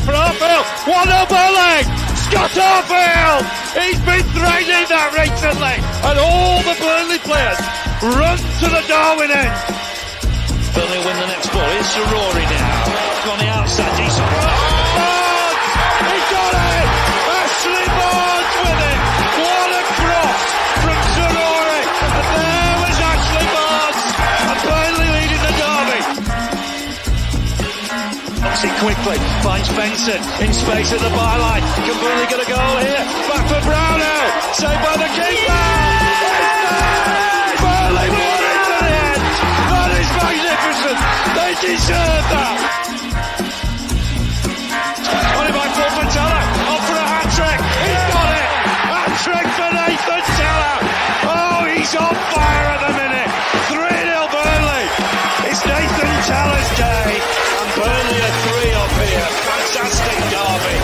for Arfield. 1-0 Burnley. Scott Arfield. He's been threatening that recently. And all the Burnley players run to the Darwin end. Burnley win the next ball. Here's Rory now. On the outside. Decent. Barnes! He got it! Ashley Barnes with it! What a cross from Rory! And there was Ashley Barnes! And Burnley leading the derby. Knocks it quickly. Finds Benson in space at the byline. Can Burnley get a goal here? Back for Brownell. Saved by the keeper! Burnley won it to the end! That is magnificent! They deserve that! On it by Paul Fontella. Off for a hat-trick. He's got it! Hat-trick for Nathan Teller! Oh, he's on fire at the minute! 3-0 Burnley! It's Nathan Teller's day! And Burnley are 3 up here. Fantastic derby.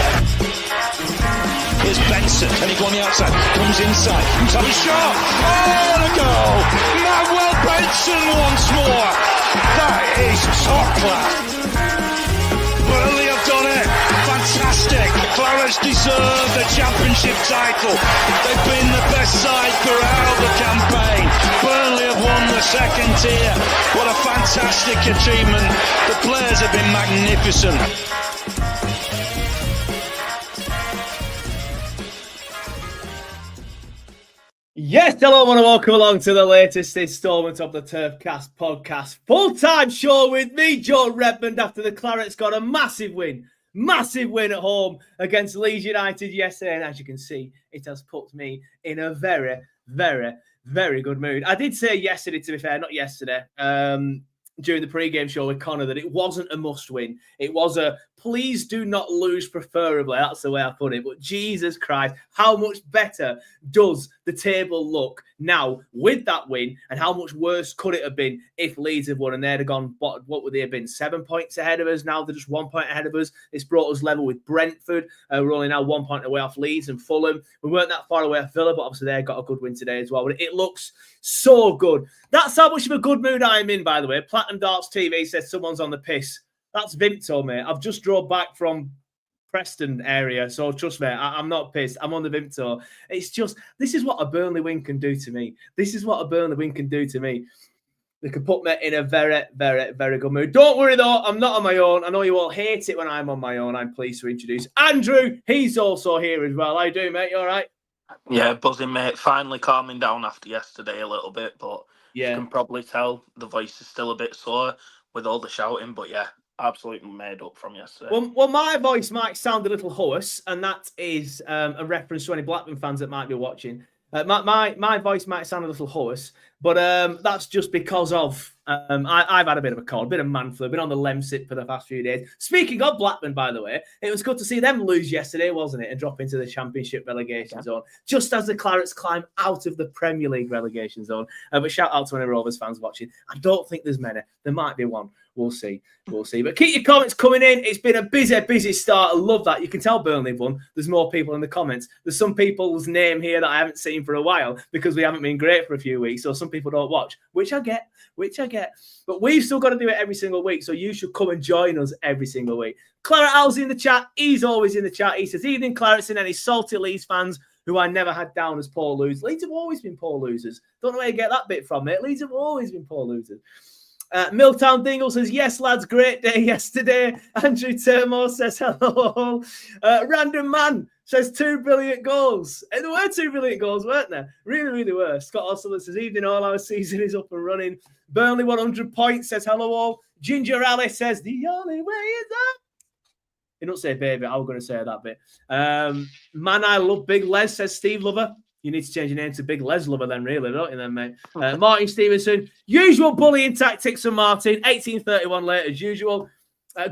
Here's Benson. Can he go on the outside? Comes inside. Top shot. Oh, the goal! Manuel Benson once more! That is top class! Burnley have done it. Fantastic. Clarets deserve the championship title. They've been the best side throughout the campaign. Burnley have won the second tier. What a fantastic achievement. The players have been magnificent. Yes, hello and welcome along to the latest instalment of the TurfCast podcast. Full-time show with me, Joe Redmond, after the Clarets got a massive win at home against Leeds United yesterday. And as you can see, it has put me in a very, very, very good mood. I did say yesterday, to be fair, not yesterday, during the pre-game show with Connor, that it wasn't a must-win. It was a please do not lose, preferably. That's the way I put it. But Jesus Christ, how much better does the table look now with that win? And how much worse could it have been if Leeds had won and they'd have gone, what would they have been? 7 points ahead of us. Now they're just 1 point ahead of us. It's brought us level with Brentford. We're only now 1 point away off Leeds and Fulham. We weren't that far away off Villa, but obviously they got a good win today as well. But it looks so good. That's how much of a good mood I'm in, by the way. Platinum Darts TV says someone's on the piss. That's Vimto, mate. I've just drove back from Preston area, so trust me, I'm not pissed. I'm on the Vimto. It's just, this is what a Burnley win can do to me. This is what a Burnley win can do to me. They can put me in a very, very, very good mood. Don't worry, though. I'm not on my own. I know you all hate it when I'm on my own. I'm pleased to introduce Andrew. He's also here as well. How you doing, mate? You all right? Yeah, buzzing, mate. Finally calming down after yesterday a little bit, but yeah, you can probably tell the voice is still a bit sore with all the shouting, but yeah, absolutely made up from yesterday. Well, my voice might sound a little hoarse, and that is a reference to any Blackburn fans that might be watching. My voice might sound a little hoarse, but that's just because of I've had a bit of a cold, a bit of man flu, been on the Lemsip for the past few days. Speaking of Blackburn, by the way, it was good to see them lose yesterday, wasn't it, and drop into the Championship relegation zone, just as the Clarets climb out of the Premier League relegation zone. But shout out to any Rovers fans watching. I don't think there's many. There might be one. We'll see. But keep your comments coming in. It's been a busy start. I love that. You can tell Burnley won. There's more people in the comments. There's some people's name here that I haven't seen for a while because we haven't been great for a few weeks. So some people don't watch, which I get. But we've still got to do it every single week. So you should come and join us every single week. Claret Al's in the chat. He's always in the chat. He says, evening, Clarets, and any salty Leeds fans who I never had down as poor losers. Leeds have always been poor losers. Don't know where you get that bit from, mate. Leeds have always been poor losers. Milltown Dingle says, yes, lads, great day yesterday. Andrew Turf says, hello. Random Man says, 2 brilliant goals. And there were 2 brilliant goals, weren't there? Really, really were. Scott Osler says, evening, all our season is up and running. Burnley 100 points says, hello all. Ginger Alley says, the only way is up. He don't say baby, I was going to say that bit. Man, I love Big Les, says Steve Lover. You need to change your name to Big Les Lover then, really, don't you then, mate? Martin Stevenson, usual bullying tactics from Martin, 1831 late as usual.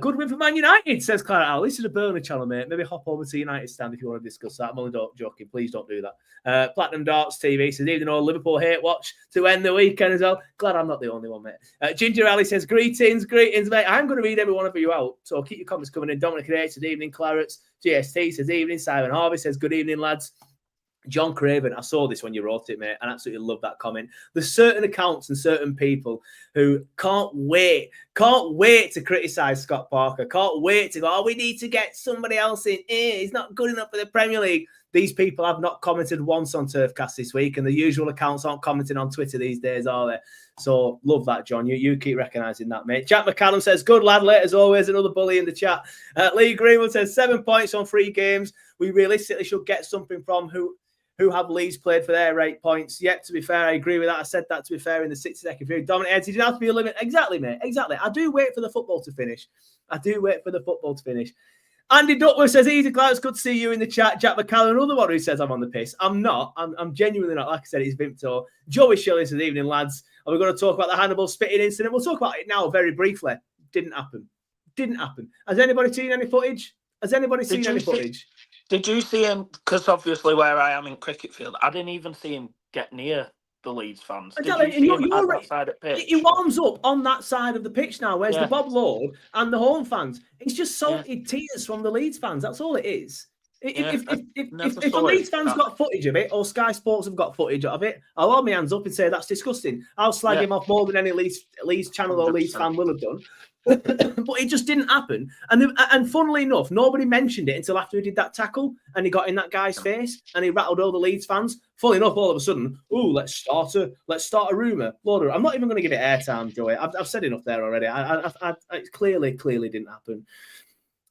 Good win for Man United, says Claret Al. This is a Burnley channel, mate. Maybe hop over to United stand if you want to discuss that. I'm only joking. Please don't do that. Platinum Darts TV says, even though Liverpool hate watch to end the weekend as well. Glad I'm not the only one, mate. Ginger Alley says, greetings, mate. I'm going to read every one of you out, so keep your comments coming in. Dominic H says, evening, Clarets. GST says, evening. Simon Harvey says, good evening, lads. John Craven, I saw this when you wrote it, mate, and absolutely love that comment. There's certain accounts and certain people who can't wait to criticise Scott Parker, can't wait to go, oh, we need to get somebody else in. He's not good enough for the Premier League. These people have not commented once on TurfCast this week, and the usual accounts aren't commenting on Twitter these days, are they? So love that, John. You keep recognising that, mate. Jack McCallum says, good lad, late as always. Another bully in the chat. Lee Greenwood says, 7 points on 3 games. We realistically should get something from who have Leeds played for their 8 points. Yet, to be fair, I agree with that. I said that, to be fair, in the 62nd period. Dominic Edds, he didn't have to be a limit. Exactly, mate. Exactly. I do wait for the football to finish. Andy Duckworth says, easy, Clarets, good to see you in the chat. Jack McCallum, another one who says I'm on the piss. I'm not. I'm genuinely not. Like I said, it's Vimto. Joey Shelley says, evening, lads. Are we going to talk about the Hannibal spitting incident? We'll talk about it now very briefly. Didn't happen. Has anybody seen any footage? Did you see him? Because obviously where I am in cricket field, I didn't even see him get near the Leeds fans. Exactly. Did you see him at that side of the pitch? He warms up on that side of the pitch now. Where's the Bob Lord and the home fans? It's just salted tears from the Leeds fans. That's all it is. If the Leeds fans got footage of it, or Sky Sports have got footage of it, I'll hold my hands up and say that's disgusting. I'll slag him off more than any Leeds channel or Leeds fan will have done. But it just didn't happen. And funnily enough, nobody mentioned it until after he did that tackle and he got in that guy's face and he rattled all the Leeds fans. Funnily enough, all of a sudden, let's start a rumour. I'm not even going to give it airtime, Joey. I've said enough there already. It clearly didn't happen.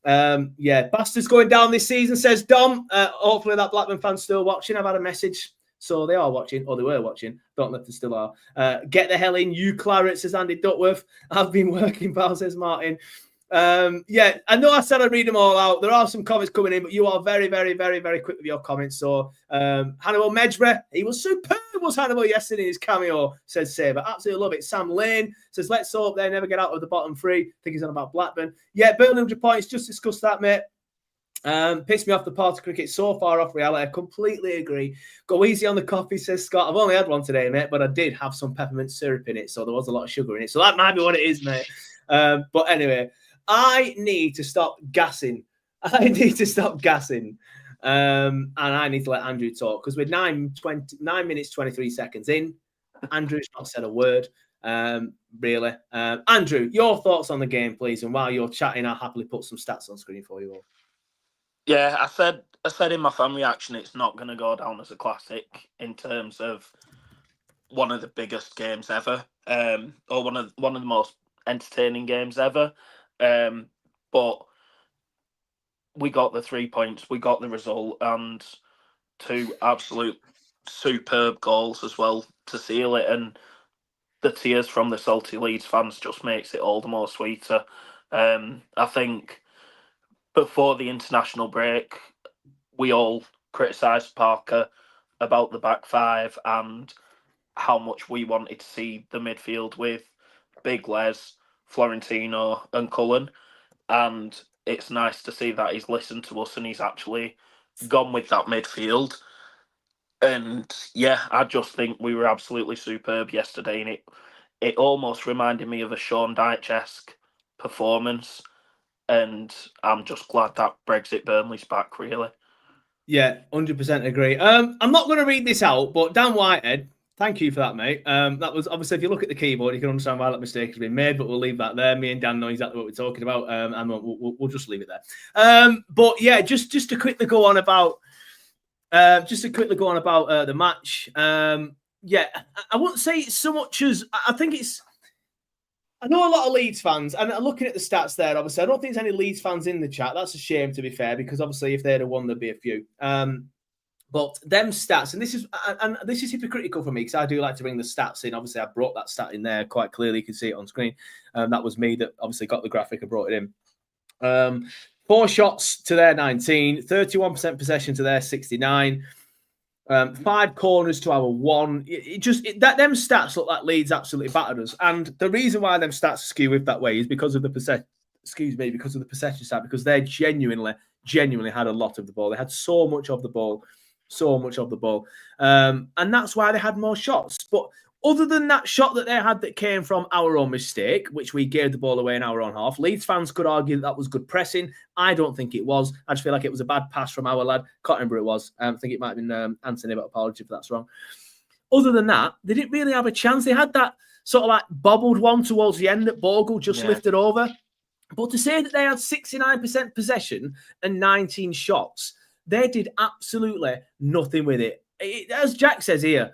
Bastards going down this season, says Dom. Hopefully that Blackburn fan's still watching. I've had a message. So they are watching, or they were watching. Don't know if they still are. Get the hell in, you Clarets, says Andy Duckworth. I've been working, pal, says Martin. I know I said I'd read them all out. There are some comments coming in, but you are very, very, very, very quick with your comments. So Hannibal Medjbre, he was superb, was Hannibal yesterday in his cameo, says Saber. Absolutely love it. Sam Lane says, let's hope they never get out of the bottom 3. I think he's on about Blackburn. Yeah, Burnley 100 points. Just discussed that, mate. Pissed me off the part of cricket, so far off reality. I completely agree. Go easy on the coffee, says Scott. I've only had one today, mate, but I did have some peppermint syrup in it, so there was a lot of sugar in it. So that might be what it is, mate. But anyway, I need to stop gassing. And I need to let Andrew talk because we're 9 minutes 23 seconds in. Andrew's not said a word. Really. Andrew, your thoughts on the game, please. And while you're chatting, I'll happily put some stats on screen for you all. Yeah, I said in my fan reaction, it's not going to go down as a classic in terms of one of the biggest games ever, or one of the most entertaining games ever. But we got the 3 points, we got the result, and 2 absolute superb goals as well to seal it. And the tears from the salty Leeds fans just makes it all the more sweeter. I think before the international break, we all criticised Parker about the back 5 and how much we wanted to see the midfield with Big Les, Florentino and Cullen. And it's nice to see that he's listened to us and he's actually gone with that midfield. And yeah, I just think we were absolutely superb yesterday. And it almost reminded me of a Sean Dyche-esque performance. And I'm just glad that Brexit Burnley's back, really. Yeah, 100% agree. I'm not going to read this out, but Dan Whitehead, thank you for that, mate. That was obviously, if you look at the keyboard, you can understand why that mistake has been made, but we'll leave that there. Me and Dan know exactly what we're talking about, and we'll just leave it there. But yeah, just to quickly go on about, the match. Yeah, I wouldn't say it's so much as I think it's. I know a lot of Leeds fans, and looking at the stats there, obviously, I don't think there's any Leeds fans in the chat. That's a shame, to be fair, because obviously if they'd have won, there'd be a few. But them stats, and this is hypocritical for me because I do like to bring the stats in. Obviously, I brought that stat in there quite clearly. You can see it on screen. That was me that obviously got the graphic and brought it in. 4 shots to their 19, 31% possession to their 69. 5 corners to our 1. Them stats look like Leeds absolutely battered us. And the reason why them stats skew with that way is because of the possession stat, because they genuinely had a lot of the ball. They had so much of the ball. And that's why they had more shots. But Other than that shot that they had that came from our own mistake, which we gave the ball away in our own half, Leeds fans could argue that was good pressing. I don't think it was. I just feel like it was a bad pass from our lad. Can't remember who it was. I think it might have been Anthony, but apology if that's wrong. Other than that, they didn't really have a chance. They had that sort of like bobbled one towards the end that Bogle just lifted over. But to say that they had 69% possession and 19 shots, they did absolutely nothing with it. As Jack says here,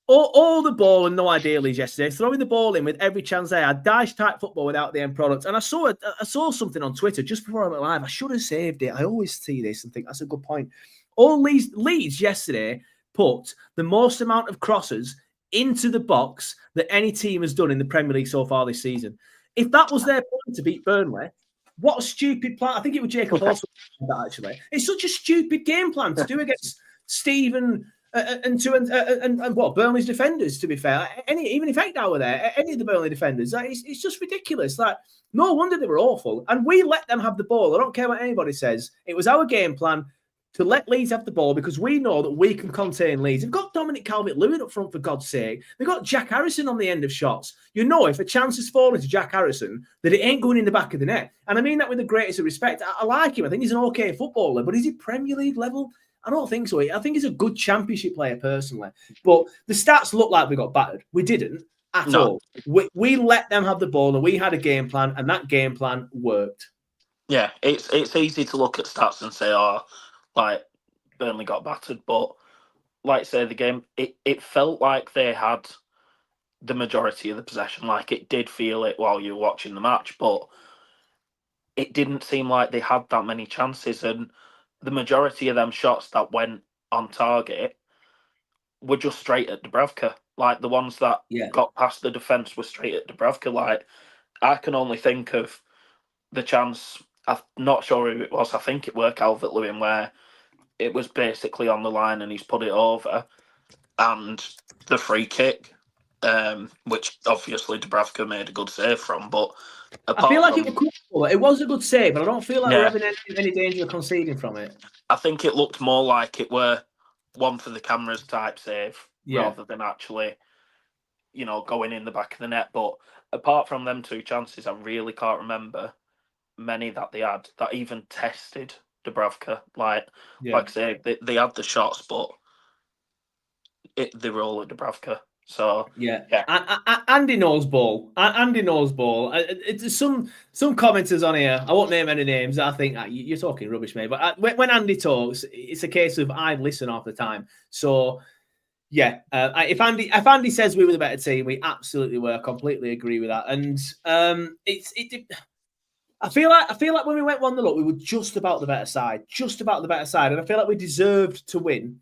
all the ball and no idealities yesterday, throwing the ball in with every chance they had, dice-type football without the end product. And I saw something on Twitter just before I went live. I should have saved it. I always see this and think that's a good point. All Leeds yesterday put the most amount of crosses into the box that any team has done in the Premier League so far this season. If that was their plan to beat Burnley, what a stupid plan. I think it was Jacob Horse that actually. It's such a stupid game plan to do against Stephen and what Burnley's defenders, to be fair. Even if Ekdal were there, any of the Burnley defenders, it's just ridiculous. Like, no wonder they were awful. And we let them have the ball. I don't care what anybody says. It was our game plan to let Leeds have the ball because we know that we can contain Leeds. They've got Dominic Calvert-Lewin up front, for God's sake. They've got Jack Harrison on the end of shots. You know, if a chance is falling to Jack Harrison, that it ain't going in the back of the net. And I mean that with the greatest of respect. I like him. I think he's an okay footballer, but is he Premier League level? I don't think so. I think he's a good championship player, personally. But the stats look like we got battered. We didn't at all. We let them have the ball, and we had a game plan, and that game plan worked. Yeah, it's easy to look at stats and say, like, Burnley got battered, but like I say, the game, it felt like they had the majority of the possession. Like, it did feel it while you were watching the match, but it didn't seem like they had that many chances, and the majority of them shots that went on target were just straight at Dubravka. Like, the ones that got past the defence were straight at Dubravka. Like, I can only think of the chance, I'm not sure who it was, I think it were Calvert-Lewin, where it was basically on the line and he's put it over, and the free kick, which obviously Dubravka made a good save from, but I feel like it was a good save, but I don't feel like we're having any danger of conceding from it. I think it looked more like it were one for the cameras type save rather than actually, going in the back of the net. But apart from them two chances, I really can't remember many that they had that even tested Dubravka. Like I say, they had the shots, but they were all at Dubravka. So Andy knows ball. Andy knows ball. It's some commenters on here. I won't name any names. I think you're talking rubbish, mate. But when Andy talks, it's a case of I listen half the time. So if Andy says we were the better team, we absolutely were. I completely agree with that. And I feel like when we went 1-0 up, we were just about the better side, and I feel like we deserved to win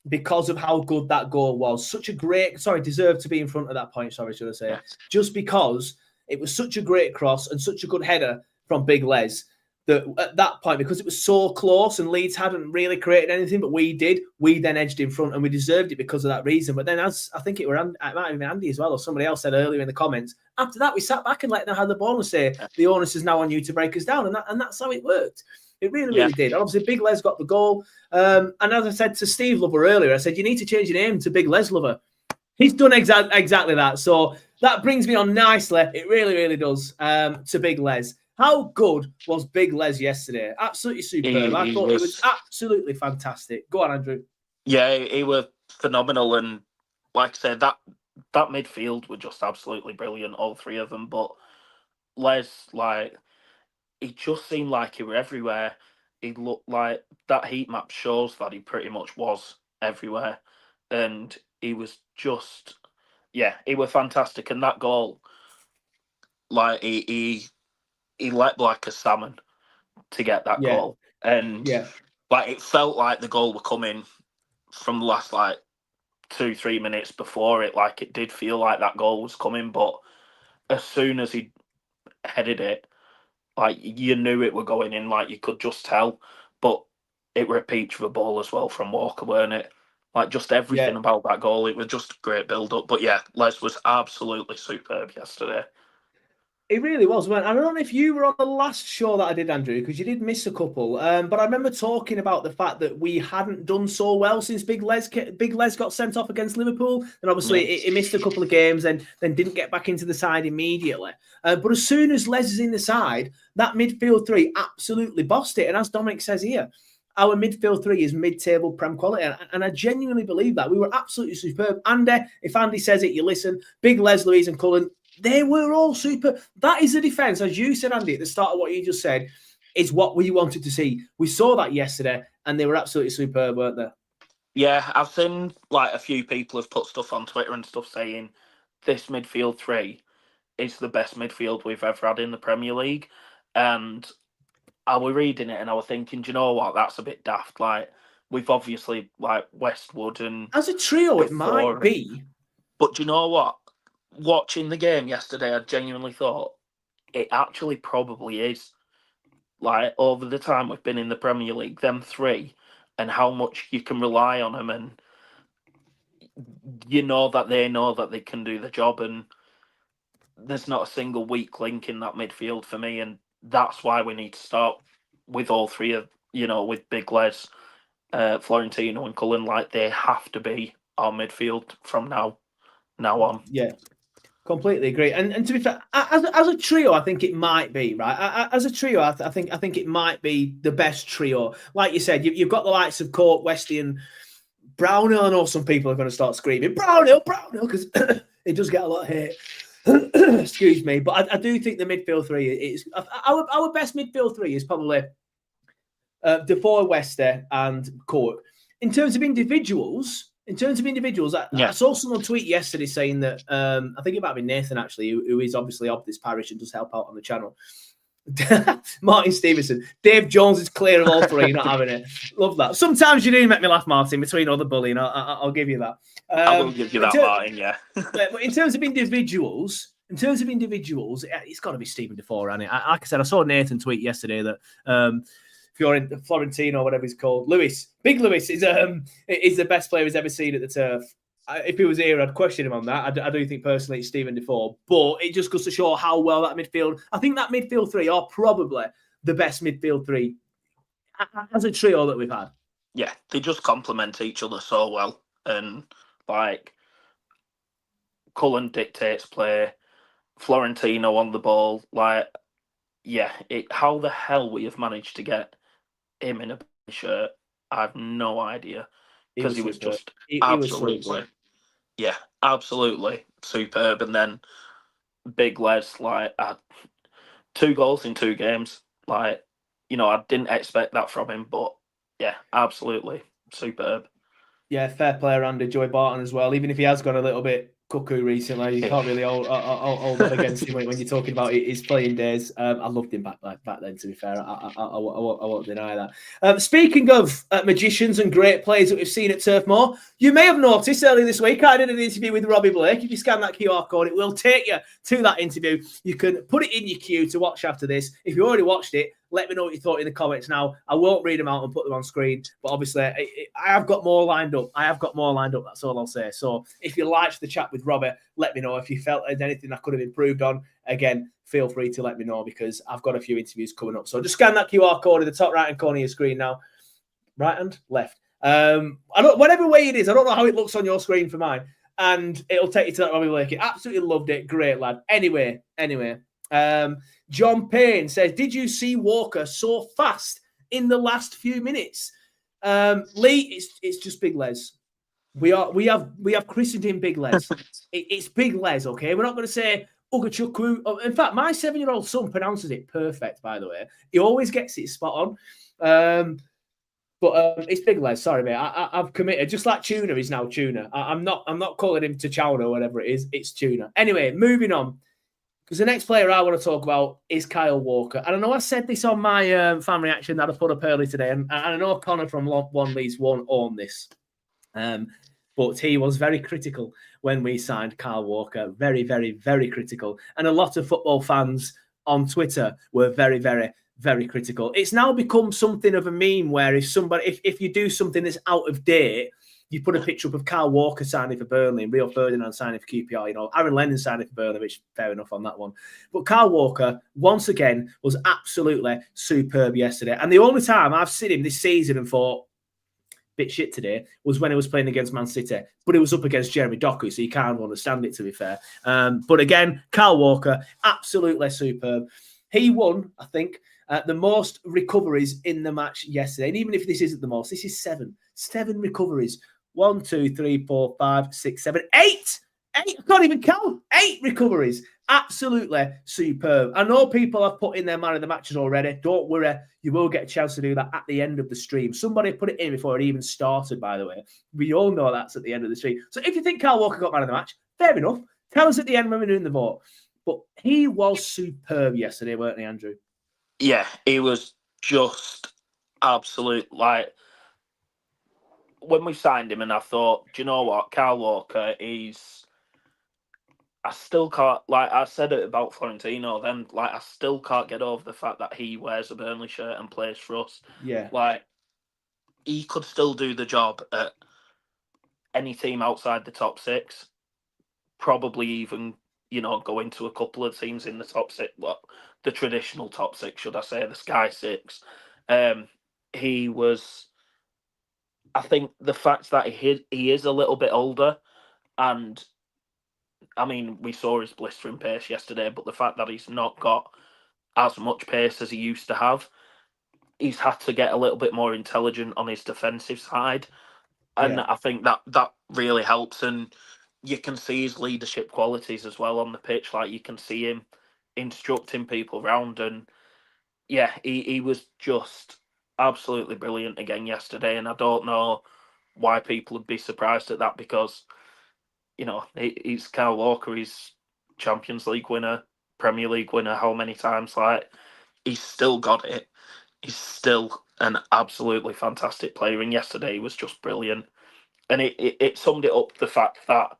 because of how good that goal was. Deserved to be in front at that point. Should I say? Yes. Just because it was such a great cross and such a good header from Big Les that at that point, because it was so close and Leeds hadn't really created anything, but we did. We then edged in front and we deserved it because of that reason. But then, as I think it might have been Andy as well, or somebody else said earlier in the comments, after that we sat back and let them have the ball and say the onus is now on you to break us down, and that's how it worked. It really did. Obviously, Big Les got the goal. And as I said to Steve Lover earlier, I said, you need to change your name to Big Les Lover. He's done exactly that. So that brings me on nicely. It really, really does, to Big Les. How good was Big Les yesterday? Absolutely superb. I thought it was absolutely fantastic. Go on, Andrew. Yeah, he was phenomenal. And like I said, that midfield were just absolutely brilliant, all three of them. But Les, he just seemed like he were everywhere. He looked like that heat map shows that he pretty much was everywhere. And he was just, he was fantastic. And that goal, he leapt like a salmon to get that goal. And it felt like the goal were coming from the last 2-3 minutes before it. Like, it did feel like that goal was coming. But as soon as he headed it, you knew it were going in, you could just tell. But it were a peach of a ball as well from Walker, weren't it? Just everything about that goal, it was just a great build-up. But Les was absolutely superb yesterday. It really was. I don't know if you were on the last show that I did, Andrew, because you did miss a couple. But I remember talking about the fact that we hadn't done so well since Big Les got sent off against Liverpool. And obviously he missed a couple of games and then didn't get back into the side immediately. But as soon as Les is in the side, that midfield three absolutely bossed it. And as Dominic says here, our midfield three is mid-table Prem quality. And I genuinely believe that. We were absolutely superb. Andy, if Andy says it, you listen. Big Les, Louise and Cullen, they were all super. That is the defence, as you said, Andy, at the start of what you just said, is what we wanted to see. We saw that yesterday, and they were absolutely superb, weren't they? Yeah, I've seen like a few people have put stuff on Twitter and stuff saying this midfield three is the best midfield we've ever had in the Premier League. And I was reading it and I was thinking, do you know what? That's a bit daft. Like, we've obviously, like, Westwood and... As a trio, it might be. But do you know what? Watching the game yesterday, I genuinely thought it actually probably is. Like, over the time we've been in the Premier League, them three, and how much you can rely on them, and you know that they can do the job, and there's not a single weak link in that midfield for me, and that's why we need to start with all three of, with Big Les, Florentino and Cullen. Like, they have to be our midfield from now on. Yeah. Completely agree, and to be fair, as a trio, I think it might be right. As a trio, I think it might be the best trio. Like you said, you've got the likes of Court, Westy, and Brownhill. I know some people are going to start screaming Brownhill, because it does get a lot of hate. Excuse me, but I do think the midfield three is our best midfield three is probably Defoe, Westy, and Court. In terms of individuals. I saw someone tweet yesterday saying that I think it might be Nathan actually, who is obviously of this parish and does help out on the channel. Martin Stevenson, Dave Jones is clear of all three, not having it. Love that. Sometimes you do make me laugh, Martin, between all the bullying. I'll give you that. I will give you that, Martin. Yeah. But in terms of individuals, it's got to be Stephen Defoe, hasn't it? Like I said, I saw Nathan tweet yesterday that. Florentino or whatever he's called, Big Lewis is the best player he's ever seen at the Turf. If he was here, I'd question him on that. I do think personally it's Stephen Defoe, but it just goes to show how well that midfield. I think that midfield three are probably the best midfield three as a trio that we've had. Yeah, they just complement each other so well, and like Cullen dictates play, Florentino on the ball, like. Yeah, how the hell we have managed to get him in a shirt, I have no idea. Because he was just absolutely superb. And then Big Les, like, had 2 goals in 2 games. Like, I didn't expect that from him, but yeah, absolutely superb. Yeah, fair play around Joey Barton as well. Even if he has gone a little bit cuckoo recently, you can't really hold that against him when you're talking about his playing days. I loved him back then, to be fair. I won't deny that. Speaking of magicians and great players that we've seen at Turf Moor, you may have noticed earlier this week I did an interview with Robbie Blake. If you scan that QR code, it will take you to that interview. You can put it in your queue to watch after this. If you already watched it, let me know what you thought in the comments now. I won't read them out and put them on screen, but obviously I have got more lined up. That's all I'll say. So if you liked the chat with Robert, let me know. If you felt there's anything I could have improved on, again, feel free to let me know because I've got a few interviews coming up. So just scan that QR code in the top right-hand corner of your screen now. Right hand, left. Whatever way it is, I don't know how it looks on your screen for mine. And it'll take you to that Robbie Blake. Absolutely loved it. Great lad. Anyway. John Payne says, did you see Walker so fast in the last few minutes? Lee, it's just Big Les. We have christened him Big Les. It's Big Les, okay? We're not going to say Ugachukwu. In fact, my 7-year-old son pronounces it perfect, by the way. He always gets it spot on. But it's Big Les. Sorry, mate. I've committed. Just like Tuna is now Tuna. I'm not calling him T'Challa or whatever it is. It's Tuna. Anyway, moving on. Because the next player I want to talk about is Kyle Walker. And I know I said this on my fan reaction that I put up early today. And I know Connor from One Leeds won't own this. But he was very critical when we signed Kyle Walker. Very, very, very critical. And a lot of football fans on Twitter were very, very, very critical. It's now become something of a meme where if you do something that's out of date, you put a picture up of Kyle Walker signing for Burnley and Rio Ferdinand signing for QPR, you know, Aaron Lennon signing for Burnley, which fair enough on that one. But Kyle Walker, once again, was absolutely superb yesterday. And the only time I've seen him this season and thought, bit shit today, was when he was playing against Man City. But it was up against Jeremy Doku, so you can't understand it, to be fair. But again, Kyle Walker, absolutely superb. He won, I think, the most recoveries in the match yesterday. And even if this isn't the most, this is 7. 7 recoveries. 1, 2, 3, 4, 5, 6, 7, 8. 8. I can't even count. 8 recoveries. Absolutely superb. I know people have put in their man of the matches already. Don't worry. You will get a chance to do that at the end of the stream. Somebody put it in before it even started, by the way. We all know that's at the end of the stream. So if you think Kyle Walker got man of the match, fair enough. Tell us at the end when we're doing the vote. But he was superb yesterday, weren't he, Andrew? Yeah, he was just absolute, like, when we signed him and I thought, do you know what, Kyle Walker, I still can't, like I said it about Florentino then, like, I still can't get over the fact that he wears a Burnley shirt and plays for us. Yeah. Like, he could still do the job at any team outside the top 6, probably even, you know, go into a couple of teams in the top 6, well, the traditional top 6, should I say, the Sky 6. He was, I think the fact that he is a little bit older, and I mean, we saw his blistering pace yesterday, but the fact that he's not got as much pace as he used to have, he's had to get a little bit more intelligent on his defensive side. And I think that really helps. And you can see his leadership qualities as well on the pitch. Like, you can see him instructing people around. And yeah, he was just absolutely brilliant again yesterday. And I don't know why people would be surprised at that, because, you know, he's Kyle Walker, he's Champions League winner, Premier League winner, how many times? Like, he's still got it. He's still an absolutely fantastic player. And yesterday he was just brilliant. And it summed it up, the fact that,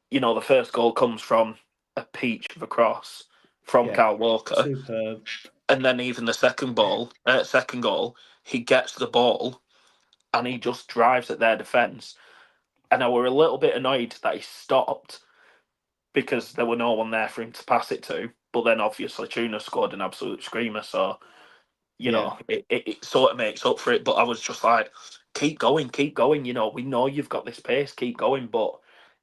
you know, the first goal comes from a peach of a cross from Kyle Walker. Superb. And then even the second goal, he gets the ball and he just drives at their defence. And I were a little bit annoyed that he stopped because there were no one there for him to pass it to. But then obviously Tuna scored an absolute screamer. So, you know, it sort of makes up for it. But I was just like, keep going. You know, we know you've got this pace, keep going. But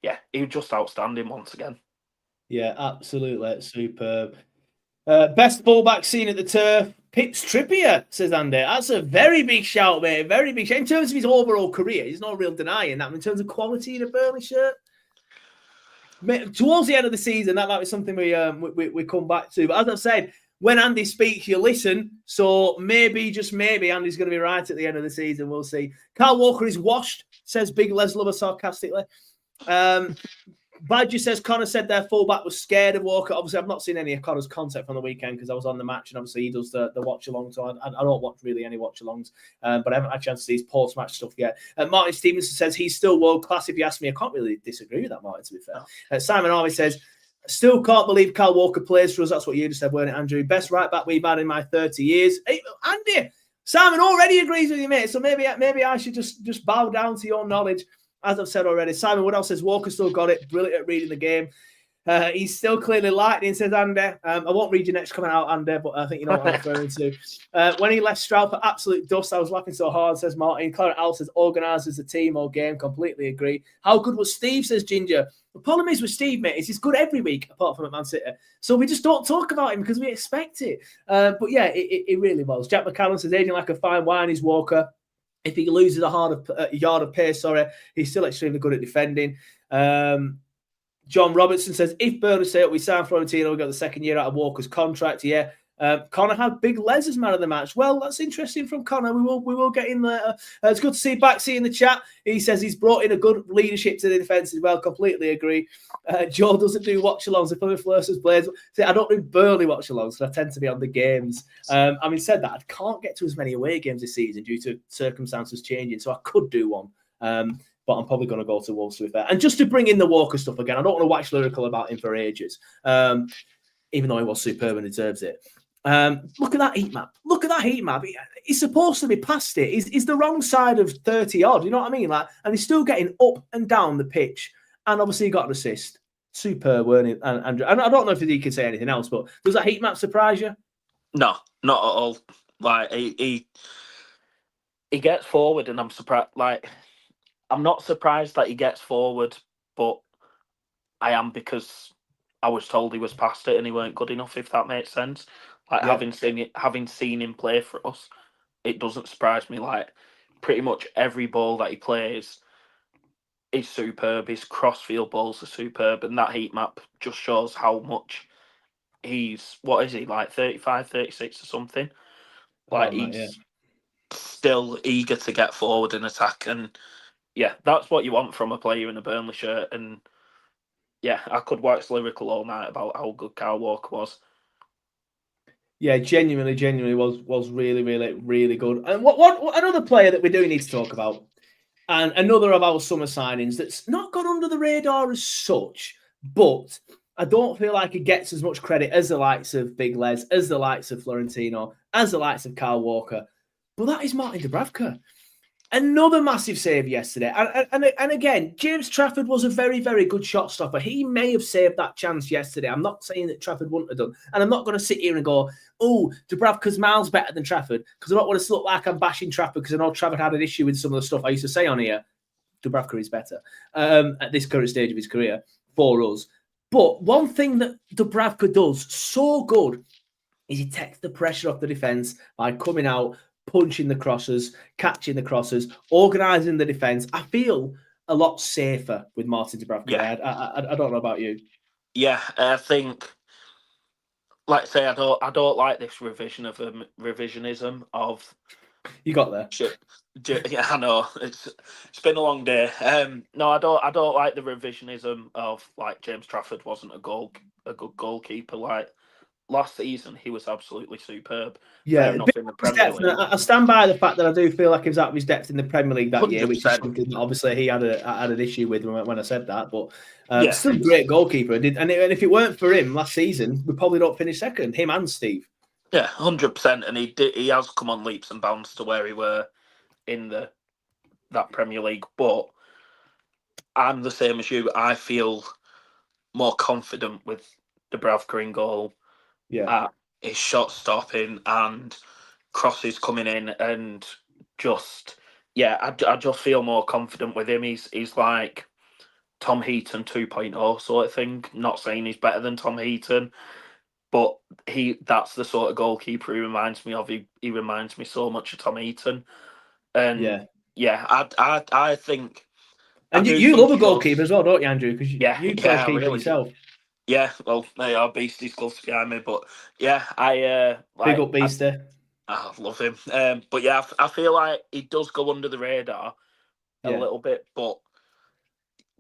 yeah, he was just outstanding once again. Yeah, absolutely superb. Best fullback seen at the Turf, Pips Trippier, says Andy. That's a very big shout, mate. Very big shout. In terms of his overall career, he's not real denying that. In terms of quality in a Burnley shirt, towards the end of the season, that might be something we come back to. But as I've said, when Andy speaks, you listen. So maybe, just maybe, Andy's going to be right at the end of the season. We'll see. Kyle Walker is washed, says Big Les Lover sarcastically. Badger says Connor said their fullback was scared of Walker. Obviously, I've not seen any of Connor's content from the weekend because I was on the match, and obviously he does the watch along. So I don't watch really any watch alongs, but I haven't had a chance to see his post match stuff yet. Martin Stevenson says he's still world class. If you ask me, I can't really disagree with that, Martin. To be fair, Simon Harvey says still can't believe Kyle Walker plays for us. That's what you just said, weren't it, Andrew? Best right back we've had in my 30 years. Hey, Andy, Simon already agrees with you, mate. So maybe I should just bow down to your knowledge. As I've said already, Simon Woodhouse says Walker still got it. Brilliant at reading the game. He's still clearly lightning, says Andy. I won't read your next comment out, Andy, but I think you know what I'm referring to. When he left Stroud for absolute dust, I was laughing so hard, says Martin. Clarets Al says organisers the team or game. Completely agree. How good was Steve, says Ginger. The problem is with Steve, mate, is he's good every week, apart from at Man City. So we just don't talk about him because we expect it. But yeah, it really was. Jack McCallum says, aging like a fine wine is Walker. If he loses a yard of pace, he's still extremely good at defending. John Robertson says, if Burnley stay up, we sign Florentino, we got the second year out of Walker's contract. Yeah. Connor had Big Les as man of the match. Well, that's interesting from Connor. We will get in there. It's good to see Baxi in the chat. He says he's brought in a good leadership to the defence as well. Completely agree. Joe doesn't do watch-alongs. If Plymouth Flirsters plays, see, I don't do Burnley watch-alongs, so I tend to be on the games. Having said that, I can't get to as many away games this season due to circumstances changing, so I could do one. But I'm probably going to go to Wolves, to be fair. And just to bring in the Walker stuff again, I don't want to wax lyrical about him for ages, even though he was superb and deserves it. Look at that heat map. Look at that heat map. He's supposed to be past it. He's the wrong side of 30 odd. You know what I mean? Like, and he's still getting up and down the pitch. And obviously, he got an assist. Superb, weren't he? And I don't know if he can say anything else, but does that heat map surprise you? No, not at all. Like he gets forward, and I'm surprised. Like, I'm not surprised that he gets forward, but I am, because I was told he was past it and he weren't good enough. If that makes sense. Like, having seen him play for us, it doesn't surprise me. Like, pretty much every ball that he plays is superb. His crossfield balls are superb, and that heat map just shows how much he's, what is he, like 35, 36 or something? Like, he's still eager to get forward and attack, and yeah, that's what you want from a player in a Burnley shirt. And yeah, I could wax lyrical all night about how good Kyle Walker was. Yeah, genuinely was really, really, really good. And what another player that we do need to talk about, and another of our summer signings that's not gone under the radar as such, but I don't feel like he gets as much credit as the likes of Big Les, as the likes of Florentino, as the likes of Kyle Walker. But that is Martin Dubravka. Another massive save yesterday. And again, James Trafford was a very, very good shot stopper. He may have saved that chance yesterday. I'm not saying that Trafford wouldn't have done. And I'm not going to sit here and go, oh, Dubravka's miles better than Trafford, because I don't want to look like I'm bashing Trafford, because I know Trafford had an issue with some of the stuff I used to say on here. Dubravka is better at this current stage of his career for us. But one thing that Dubravka does so good is he takes the pressure off the defence by coming out, punching the crosses, catching the crosses, organising the defence. I feel a lot safer with Martin Dubravka. Yeah. I don't know about you. Yeah, I think, like I say, I don't like this revisionism of. You got there. Yeah, I know. It's been a long day. No, I don't like the revisionism of, like, James Trafford wasn't a good goalkeeper. Like, last season, he was absolutely superb. Yeah, in the Premier League. I stand by the fact that I do feel like he was out of his depth in the Premier League that year, which is 100%. something that obviously he had an issue with when I said that. But Yeah. still a great goalkeeper. And if it weren't for him last season, we probably don't finish second. Him and Steve. Yeah, 100%. And he has come on leaps and bounds to where he were in that Premier League. But I'm the same as you. I feel more confident with Dubravka in goal. Yeah. His shot stopping and crosses coming in, and just, yeah, I just feel more confident with him. He's like Tom Heaton 2.0 sort of thing. Not saying he's better than Tom Heaton, but that's the sort of goalkeeper he reminds me of. He reminds me so much of Tom Heaton. And yeah, I think. And you love a goalkeeper as well, don't you, Andrew? Because you play keeper really yourself. Yeah, well, they are Beastie's gloves behind me, but yeah, I big up Beastie. I love him. But yeah, I feel like he does go under the radar a little bit, but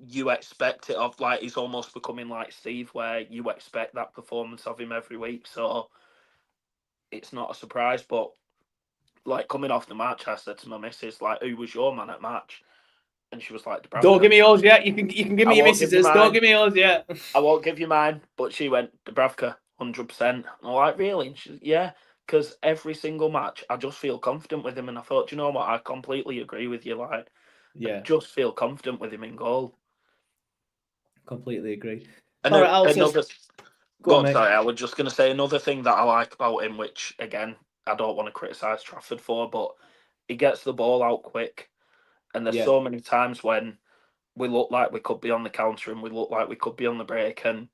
you expect it of, like, he's almost becoming like Steve, where you expect that performance of him every week. So it's not a surprise. But, like, coming off the match, I said to my missus, like, who was your man at match? And she was like, Dubravka. Don't give me yours yet. You can give me your missus. Don't give me yours yet. I won't give you mine. But she went, Dubravka, 100%. I'm like, really? And she's, yeah, because every single match, I just feel confident with him. And I thought, you know what? I completely agree with you. Like, I just feel confident with him in goal. Completely agree. And sorry, I was just going to say another thing that I like about him, which, again, I don't want to criticise Trafford for, but he gets the ball out quick. And there's so many times when we look like we could be on the counter and we look like we could be on the break, and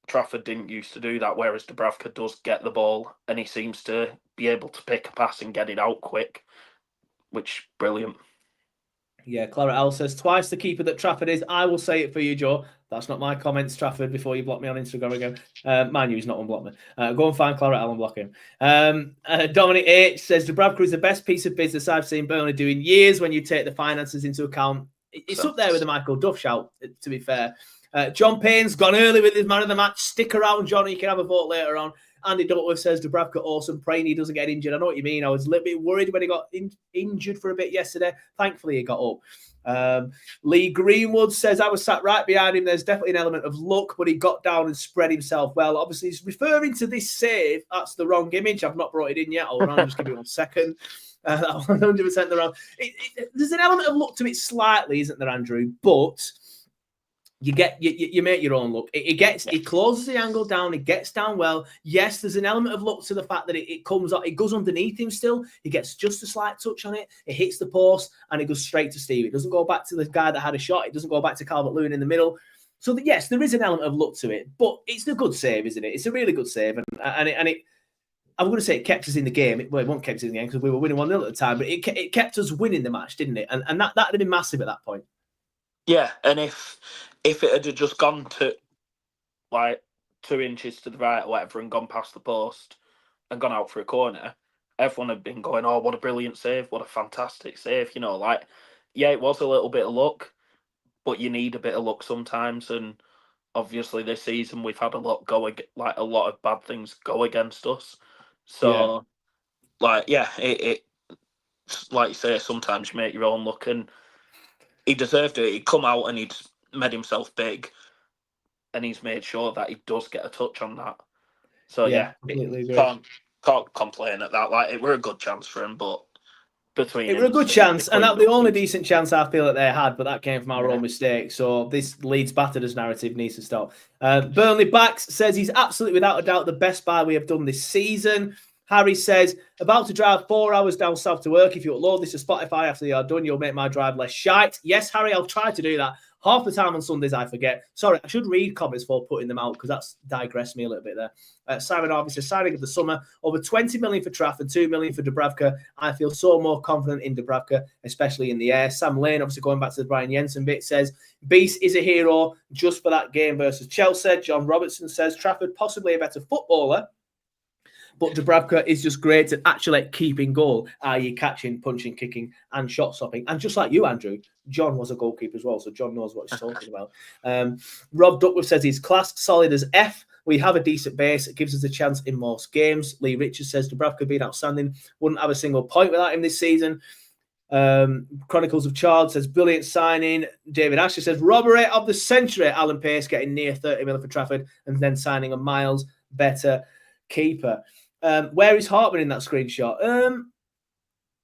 Trafford didn't used to do that, whereas Dubravka does get the ball and he seems to be able to pick a pass and get it out quick, which brilliant. Yeah, Clara L says, twice the keeper that Trafford is. I will say it for you, Joe. That's not my comments, Trafford, before you block me on Instagram again. Mind you, he's not unblocked me. Go and find Clara L and block him. Dominic H says, Dubravka is the best piece of business I've seen Burnley do in years when you take the finances into account. It's up there with the Michael Duff shout, to be fair. John Payne's gone early with his man of the match. Stick around, John, you can have a vote later on. Andy Duckworth says, Dubravka awesome, praying he doesn't get injured. I know what you mean. I was a little bit worried when he got injured for a bit yesterday. Thankfully, he got up. Lee Greenwood says, I was sat right behind him. There's definitely an element of luck, but he got down and spread himself well. Obviously, he's referring to this save. That's the wrong image. I've not brought it in yet. Hold on, just give me 1 second. 100% the wrong. There's an element of luck to it slightly, isn't there, Andrew? But you make your own luck. It closes the angle down. It gets down well. Yes, there's an element of luck to the fact that it comes up. It goes underneath him still. He gets just a slight touch on it. It hits the post and it goes straight to Steve. It doesn't go back to the guy that had a shot. It doesn't go back to Calvert-Lewin in the middle. So yes, there is an element of luck to it, but it's a good save, isn't it? It's a really good save, and it. I'm going to say it kept us in the game. It won't kept us in the game because we were winning 1-0 at the time, but it kept us winning the match, didn't it? And that would have been massive at that point. Yeah, and if it had just gone to like 2 inches to the right or whatever and gone past the post and gone out for a corner, everyone had been going, oh, what a brilliant save, what a fantastic save. You know, like, yeah, it was a little bit of luck, but you need a bit of luck sometimes. And obviously this season we've had a lot of bad things go against us. So, it like you say, sometimes you make your own luck, and he deserved it. He'd come out and he'd made himself big, and he's made sure that he does get a touch on that. So completely agree. Can't complain at that. Like, it were a good chance for him, but it was a good chance, and that the only decent chance I feel that they had, but that came from our own mistake. So this Leeds battered us narrative needs to stop. Burnley Backs says he's absolutely without a doubt the best buy we have done this season. Harry says, about to drive 4 hours down south to work. If you upload this to Spotify after you are done, you'll make my drive less shite. Yes, Harry, I'll try to do that. Half the time on Sundays, I forget. Sorry, I should read comments before putting them out because that's digressed me a little bit there. Simon Harvey says, signing of the summer, over 20 million for Trafford, 2 million for Dubravka. I feel so more confident in Dubravka, especially in the air. Sam Lane, obviously going back to the Brian Jensen bit, says, Beast is a hero just for that game versus Chelsea. John Robertson says, Trafford possibly a better footballer, but Dubravka is just great at actually keeping goal, i.e. catching, punching, kicking, and shot stopping. And just like you, Andrew, John was a goalkeeper as well, so John knows what he's talking about. Rob Duckworth says he's class, solid as F. We have a decent base. It gives us a chance in most games. Lee Richards says Dubravka being outstanding. Wouldn't have a single point without him this season. Chronicles of Child says brilliant signing. David Ashley says robbery of the century. Alan Pace getting near 30 million for Trafford and then signing a miles better keeper. Where is Hartman in that screenshot?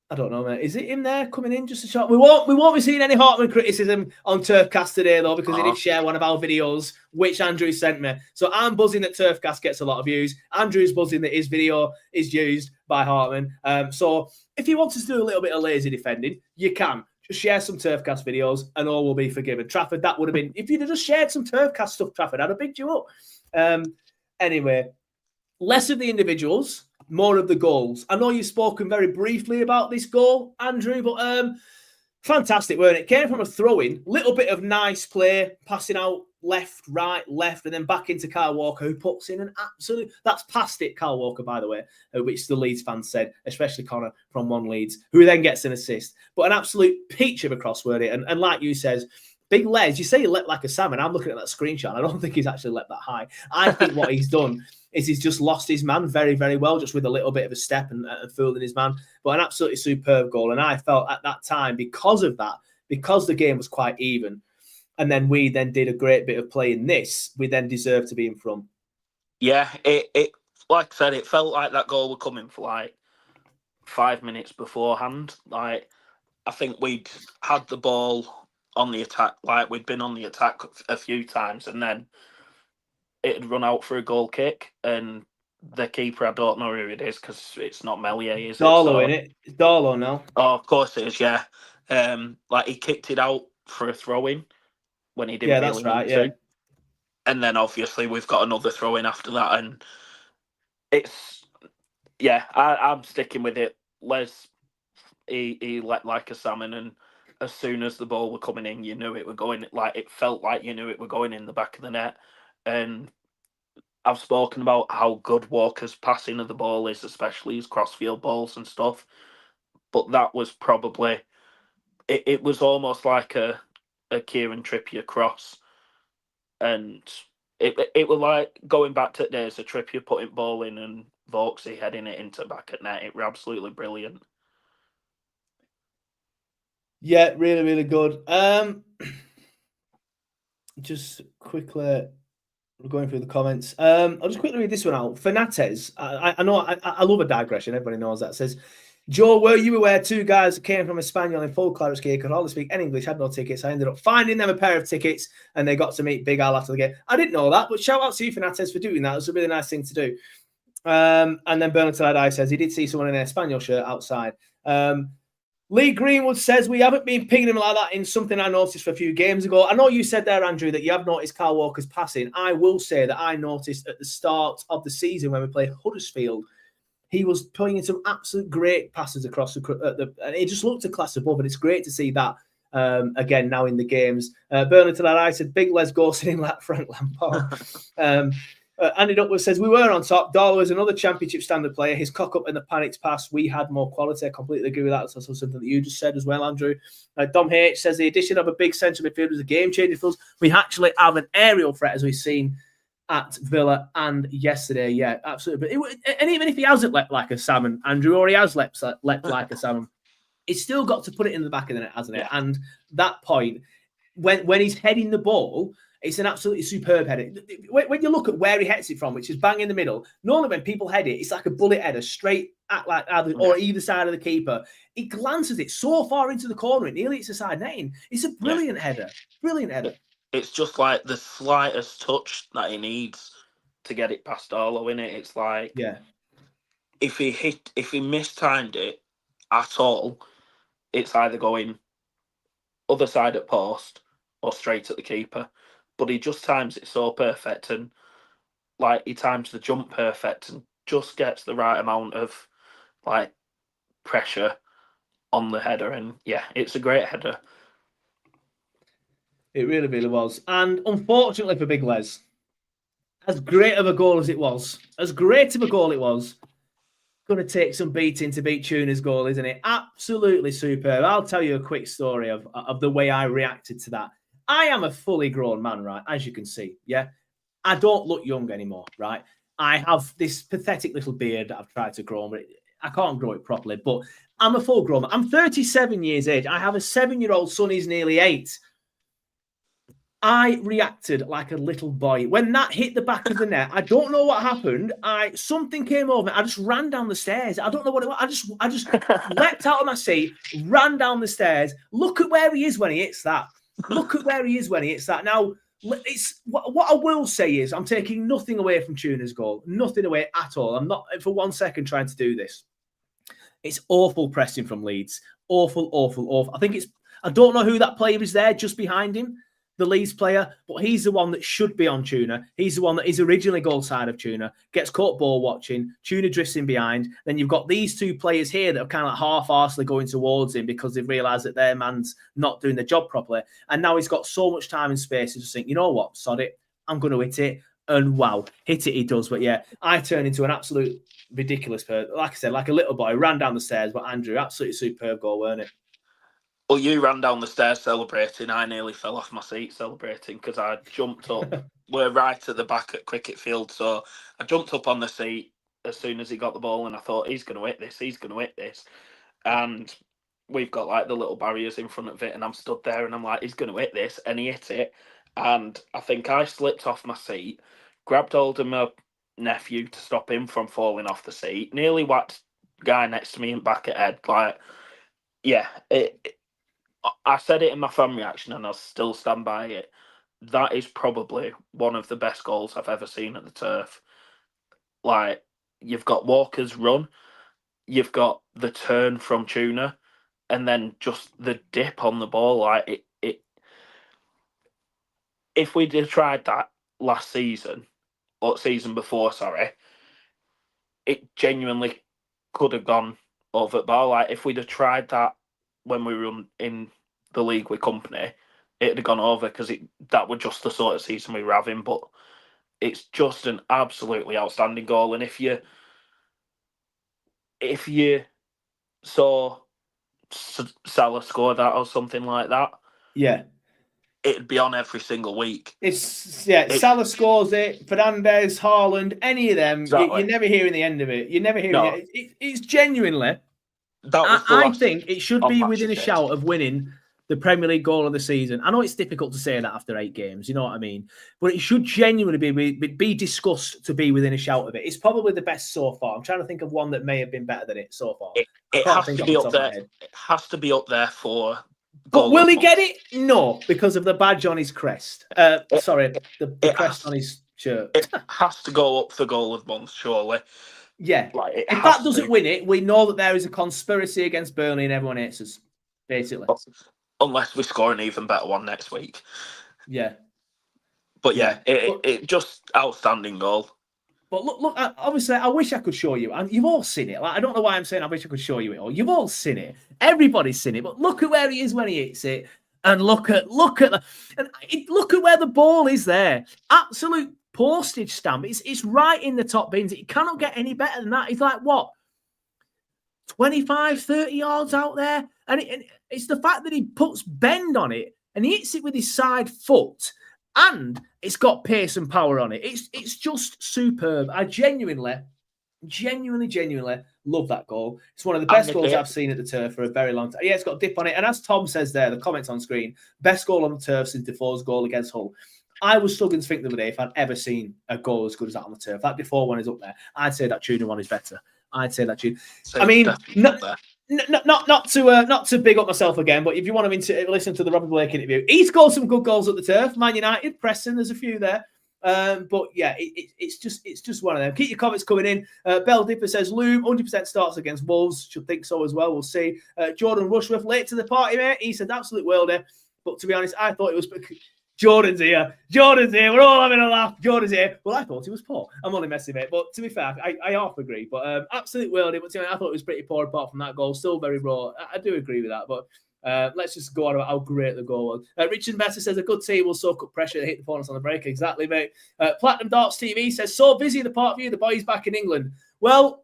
I don't know, mate. Is it in there coming in just a shot? We won't be seeing any Hartman criticism on TurfCast today, though, because he did share one of our videos, which Andrew sent me. So I'm buzzing that TurfCast gets a lot of views. Andrew's buzzing that his video is used by Hartman. So if you want us to do a little bit of lazy defending, you can. Just share some TurfCast videos and all will be forgiven. Trafford, that would have been... If you'd have just shared some TurfCast stuff, Trafford, I'd have picked you up. Anyway... Less of the individuals, more of the goals. I know you've spoken very briefly about this goal, Andrew, but fantastic, weren't it? Came from a throw-in, little bit of nice play, passing out left, right, left, and then back into Kyle Walker, who puts in an absolute... That's past it, Kyle Walker, by the way, which the Leeds fans said, especially Connor from One Leeds, who then gets an assist. But an absolute peach of a cross, weren't it? And like you says, Big Les, you say he leapt like a salmon. I'm looking at that screenshot. I don't think he's actually leapt that high. I think what he's done is he's just lost his man very, very well, just with a little bit of a step and fooling his man. But an absolutely superb goal. And I felt at that time, because of that, because the game was quite even, and then we then did a great bit of play in this, we then deserved to be in front. Yeah, it like I said, it felt like that goal were coming for like 5 minutes beforehand. Like, I think we'd had the ball on the attack, like we'd been on the attack a few times, and then it had run out for a goal kick, and the keeper, I don't know who it is because it's not Melier, is it? Darlow, innit? It's Darlow now. Oh, of course it is, yeah. Like, he kicked it out for a throw-in when he didn't really need to. And then, obviously, we've got another throw-in after that, and it's... Yeah, I'm sticking with it. Les, he let like a salmon, and as soon as the ball were coming in, you knew it were going... Like, it felt like you knew it were going in the back of the net. And I've spoken about how good Walker's passing of the ball is, especially his crossfield balls and stuff. But that was probably... It was almost like a Kieran Trippier cross. And It was like going back to the days of Trippier putting ball in and Vauxy heading it into back at net. It was absolutely brilliant. Yeah, really, really good. Just quickly, we're going through the comments. I'll just quickly read this one out. Fernandez, I know I love a digression. Everybody knows that. Says, Joe, were you aware 2 guys that came from Espanyol in full Clarets gear could hardly speak any English, had no tickets? I ended up finding them a pair of tickets and they got to meet Big Al after the game. I didn't know that, but shout out to you, Fernandez, for doing that. It was a really nice thing to do. And then Bernard Till says he did see someone in an Espanyol shirt outside. Lee Greenwood says we haven't been pinging him like that in something I noticed for a few games ago. I know you said there, Andrew, that you have noticed Kyle Walker's passing. I will say that I noticed at the start of the season when we played Huddersfield, he was putting in some absolute great passes across and it just looked a class above, and it's great to see that again now in the games. Bernard Till said Big Les ghosted him like Frank Lampard. Andy Duckworth says, we were on top. Darlow is another championship standard player. His cock up and the panics pass, we had more quality. I completely agree with that. That's also something that you just said as well, Andrew. Dom H says, the addition of a big central midfielder was a game changer for us. We actually have an aerial threat, as we've seen at Villa and yesterday. Yeah, absolutely. And even if he hasn't leapt like a salmon, Andrew, or he has leapt like a salmon, he's still got to put it in the back of the net, hasn't it? Yeah. And that point, when he's heading the ball, it's an absolutely superb header. When you look at where he heads it from, which is bang in the middle, normally when people head it, it's like a bullet header straight at or either side of the keeper. He glances it so far into the corner, it nearly hits the side netting. It's a brilliant header. Brilliant header. It's just like the slightest touch that he needs to get it past Darlow, in it. It's like, if he mistimed it at all, it's either going other side at post or straight at the keeper. But he just times it so perfect, and like he times the jump perfect and just gets the right amount of like pressure on the header. And yeah, it's a great header. It really, really was. And unfortunately for Big Les, as great of a goal as it was, going to take some beating to beat Tuna's goal, isn't it? Absolutely superb. I'll tell you a quick story of the way I reacted to that. I am a fully grown man, right? As you can see, yeah? I don't look young anymore, right? I have this pathetic little beard that I've tried to grow, but I can't grow it properly. But I'm a full grown man. I'm 37 years age. I have a 7-year-old son. He's nearly 8. I reacted like a little boy. When that hit the back of the net, I don't know what happened. Something came over me. I just ran down the stairs. I don't know what it was. I just leapt out of my seat, ran down the stairs. Look at where he is when he hits that. Now, it's what I will say is I'm taking nothing away from Tuna's goal. Nothing away at all. I'm not for 1 second trying to do this. It's awful pressing from Leeds. Awful, awful, awful. I don't know who that player is there just behind him, the Leeds player, but he's the one that should be on Tuna. He's the one that is originally goal side of Tuna, gets caught ball watching, Tuna drifts in behind. Then you've got these 2 players here that are kind of like half-arsely going towards him because they've realised that their man's not doing the job properly. And now he's got so much time and space to just think, you know what, sod it, I'm going to hit it. And wow, hit it he does. But yeah, I turned into an absolute ridiculous person. Like I said, like a little boy, ran down the stairs. But Andrew, absolutely superb goal, weren't it? Well, you ran down the stairs celebrating. I nearly fell off my seat celebrating because I jumped up. We're right at the back at Cricket Field, so I jumped up on the seat as soon as he got the ball, and I thought, he's going to hit this. And we've got like the little barriers in front of it, and I'm stood there, and I'm like, he's going to hit this, and he hit it. And I think I slipped off my seat, grabbed hold of my nephew to stop him from falling off the seat, nearly whacked the guy next to me in back at head. Like, yeah, I said it in my fan reaction, and I'll still stand by it. That is probably one of the best goals I've ever seen at the Turf. Like, you've got Walker's run, you've got the turn from Tuna, and then just the dip on the ball. Like, if we'd have tried that last season, or season before, sorry, it genuinely could have gone over the bar. Like, if we'd have tried that when we were in the league with Company, it'd have gone over because that was just the sort of season we were having. But it's just an absolutely outstanding goal. And if you saw Salah score that or something like that, yeah, it'd be on every single week. Salah scores it, Fernandes, Haaland, any of them. Exactly. You're never hearing the end of it. You're never hearing it. It's genuinely. I think it should be within a shout of winning the Premier League goal of the season. I know it's difficult to say that after 8 games, you know what I mean? But it should genuinely be discussed to be within a shout of it. It's probably the best so far. I'm trying to think of one that may have been better than it so far. It has to be up there. It has to be up there for. But will he get it? No, because of the badge on his crest. The crest on his shirt. It has to go up for goal of month, surely. Yeah. If that doesn't win it, we know that there is a conspiracy against Burnley and everyone hates us, basically. Unless we score an even better one next week. Yeah. But it just outstanding goal. But look, obviously, I wish I could show you. And you've all seen it. Like, I don't know why I'm saying I wish I could show you it all. You've all seen it. Everybody's seen it. But look at where he is when he hits it. And look at where the ball is there. Absolute postage stamp. It's right in the top bins. It cannot get any better than that. He's like, what? 25, 30 yards out there. And it's the fact that he puts bend on it and he hits it with his side foot and it's got pace and power on it. It's just superb. I genuinely love that goal. It's one of the best goals I've seen at the Turf for a very long time. Yeah, it's got dip on it. And as Tom says there, the comments on screen, best goal on the Turf since Defoe's goal against Hull. I was struggling to think the other day if I'd ever seen a goal as good as that on the Turf. That Defoe one is up there. I'd say that Tuna one is better. I'd say that Tuna. So I mean, not to big up myself again, but if you want to listen to the Robbie Blake interview, he scored some good goals at the Turf. Man United, Preston, there's a few there. But yeah, it's just one of them. Keep your comments coming in. Bell Dipper says Loom 100% starts against Wolves. Should think so as well. We'll see. Jordan Rushworth late to the party, mate. He said absolute worlder. But to be honest, I thought it was Jordan's here. We're all having a laugh. Jordan's here. Well, I thought he was poor. I'm only messing, mate. But to be fair, I half agree. But absolute worlder. But I thought it was pretty poor apart from that goal. Still very raw. I do agree with that. But let's just go on about how great the goal was. Richard Messer says a good team will soak up pressure to hit the opponents on the break. Exactly, mate. Platinum Darts TV says so busy the part view. The boys back in England. Well,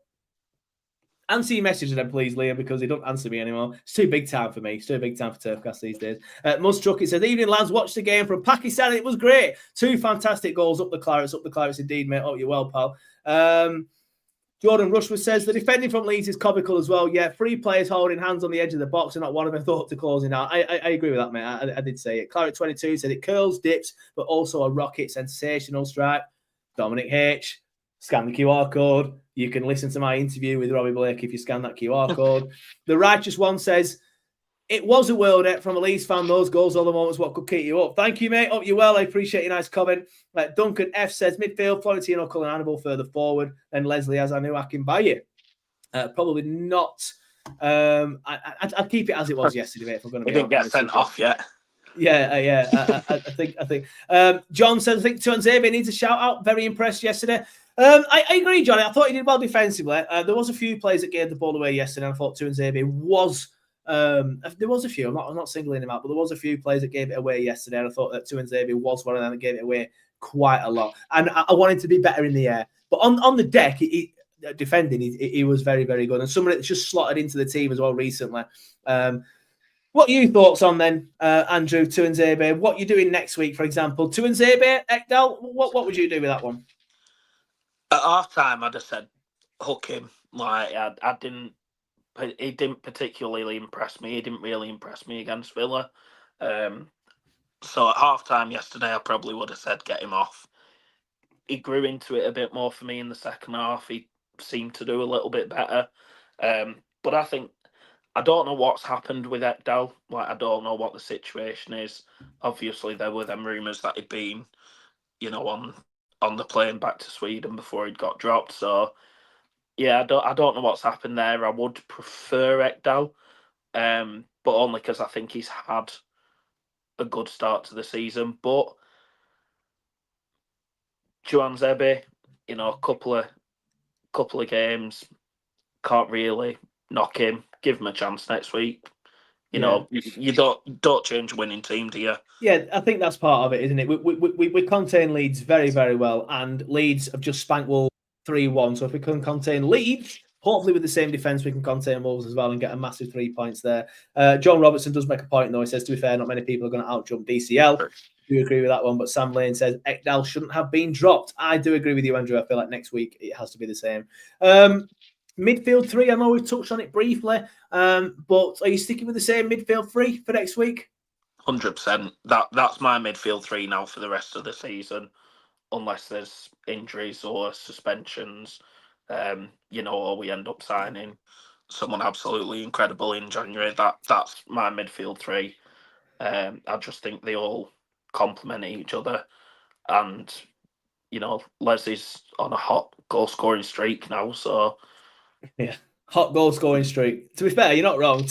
answer your messages then, please, Liam, because he don't answer me anymore. It's too big time for me. It's too big time for TurfCast these days. Mudstruck, it says, evening, lads. Watched the game from Pakistan. It was great. 2 fantastic goals. Up the Clarets indeed, mate. Oh, you're well, pal. Jordan Rushworth says, the defending from Leeds is comical as well. Yeah, 3 players holding hands on the edge of the box and not one of them thought to closing out. I agree with that, mate. I did say it. Claret 22 said it curls, dips, but also a rocket, sensational strike. Dominic H. Scan the QR code. You can listen to my interview with Robbie Blake if you scan that QR code. The Righteous One says, it was a worlder from a Leeds fan. Those goals are the moments what could keep you up. Thank you, mate. Hope you're well. I appreciate your nice comment. Duncan F says, midfield, Florentino, Cullen Hannibal further forward, and Leslie as I knew I can buy you. Probably not. I'd keep it as it was yesterday, mate, if I'm going to be honest. He didn't get sent off yet. Yeah. I think. John says, I think Tuanzebe needs a shout out. Very impressed yesterday. I agree, Johnny. I thought he did well defensively. There was a few plays that gave the ball away yesterday, and I thought Tuanzebe was. There was a few. I'm not singling him out, but there was a few plays that gave it away yesterday, and I thought that Tuanzebe was one of them that gave it away quite a lot. And I wanted to be better in the air, but on the deck, defending, he was very, very good. And someone that's just slotted into the team as well recently. What are your thoughts on then, Andrew, Tuanzebe? What you're doing next week, for example? Tuanzebe, Ekdal, what would you do with that one? At half time, I'd have said hook him. Like he didn't particularly impress me. He didn't really impress me against Villa. So at half time yesterday, I probably would have said get him off. He grew into it a bit more for me in the second half. He seemed to do a little bit better. But I don't know what's happened with Ekdal. Like, I don't know what the situation is. Obviously, there were them rumours that he'd been, on the plane back to Sweden before he'd got dropped. So, yeah, I don't know what's happened there. I would prefer Ekdal, but only because I think he's had a good start to the season. But Tuanzebe, a couple of games, can't really knock him. Give him a chance next week. You don't change a winning team, do you? Yeah, I think that's part of it, isn't it? We contain Leeds very, very well, and Leeds have just spanked Wolves 3-1. So if we can contain Leeds, hopefully with the same defence, we can contain Wolves as well and get a massive 3 points there. John Robertson does make a point, though. He says, to be fair, not many people are going to out-jump DCL. I do agree with that one. But Sam Lane says, Ekdal shouldn't have been dropped. I do agree with you, Andrew. I feel like next week it has to be the same. Midfield 3, I know we've touched on it briefly, but are you sticking with the same midfield 3 for next week? 100%. That's my midfield 3 now for the rest of the season, unless there's injuries or suspensions, or we end up signing someone absolutely incredible in January. That's my midfield 3. I just think they all complement each other, and Leslie's on a hot goal scoring streak now, so yeah. Hot goal scoring streak. To be fair, you're not wrong.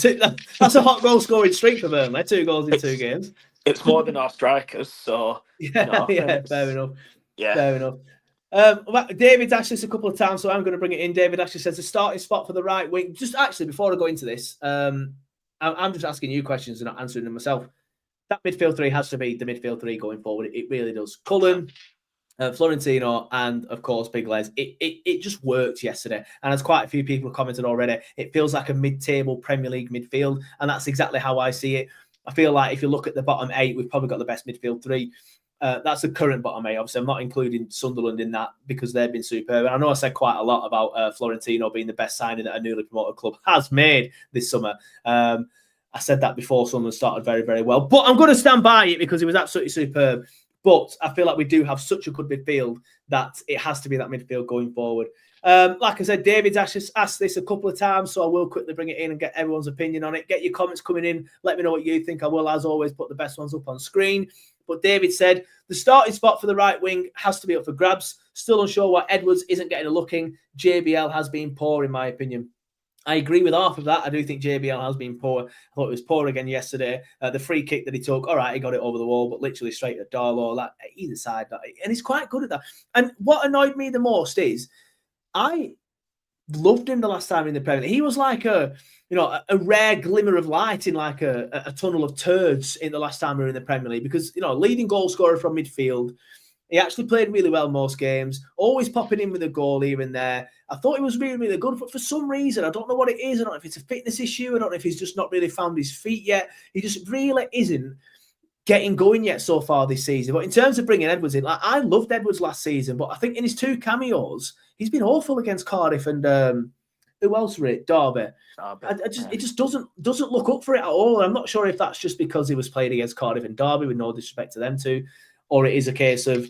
That's a hot goal scoring streak for Burnley. 2 goals in 2 games. It's more than our strikers, so yeah, fair enough. Yeah, fair enough. David's asked this a couple of times, so I'm going to bring it in. David actually says the starting spot for the right wing. Just actually, before I go into this, I'm just asking you questions and not answering them myself. That midfield 3 has to be the midfield 3 going forward. It really does. Cullen, Florentino, and of course Big Les. It just worked yesterday, and as quite a few people have commented already, it feels like a mid-table Premier League midfield, and that's exactly how I see it. I feel like if you look at the bottom 8, we've probably got the best midfield 3. That's the current bottom 8. Obviously, I'm not including Sunderland in that because they've been superb. And I know I said quite a lot about Florentino being the best signing that a newly promoted club has made this summer. I said that before Sunderland started very, very well. But I'm going to stand by it because it was absolutely superb. But I feel like we do have such a good midfield that it has to be that midfield going forward. Like I said, David's actually asked this a couple of times, so I will quickly bring it in and get everyone's opinion on it. Get your comments coming in. Let me know what you think. I will, as always, put the best ones up on screen. But David said, the starting spot for the right wing has to be up for grabs. Still unsure why Edwards isn't getting a look in. JBL has been poor, in my opinion. I agree with half of that. I do think JBL has been poor. I thought it was poor again yesterday. The free kick that he took, all right, he got it over the wall, but literally straight at Darlow, like either side. And he's quite good at that. And what annoyed me the most is I loved him the last time in the Premier League. He was like a rare glimmer of light in like a tunnel of turds in the last time we were in the Premier League because, leading goal scorer from midfield. He actually played really well most games, always popping in with a goal here and there. I thought he was really, really good, but for some reason, I don't know what it is. I don't know if it's a fitness issue. I don't know if he's just not really found his feet yet. He just really isn't getting going yet so far this season. But in terms of bringing Edwards in, like I loved Edwards last season, but I think in his 2 cameos, he's been awful against Cardiff and who else were it? Derby. It just doesn't look up for it at all. And I'm not sure if that's just because he was playing against Cardiff and Derby, with no disrespect to them two, or it is a case of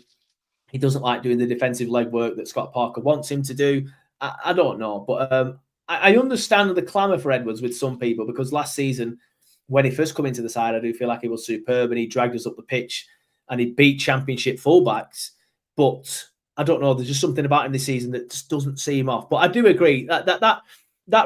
he doesn't like doing the defensive legwork that Scott Parker wants him to do. I don't know, but I understand the clamour for Edwards with some people because last season, when he first came into the side, I do feel like he was superb and he dragged us up the pitch and he beat Championship fullbacks. But I don't know, there's just something about him this season that just doesn't seem off. But I do agree that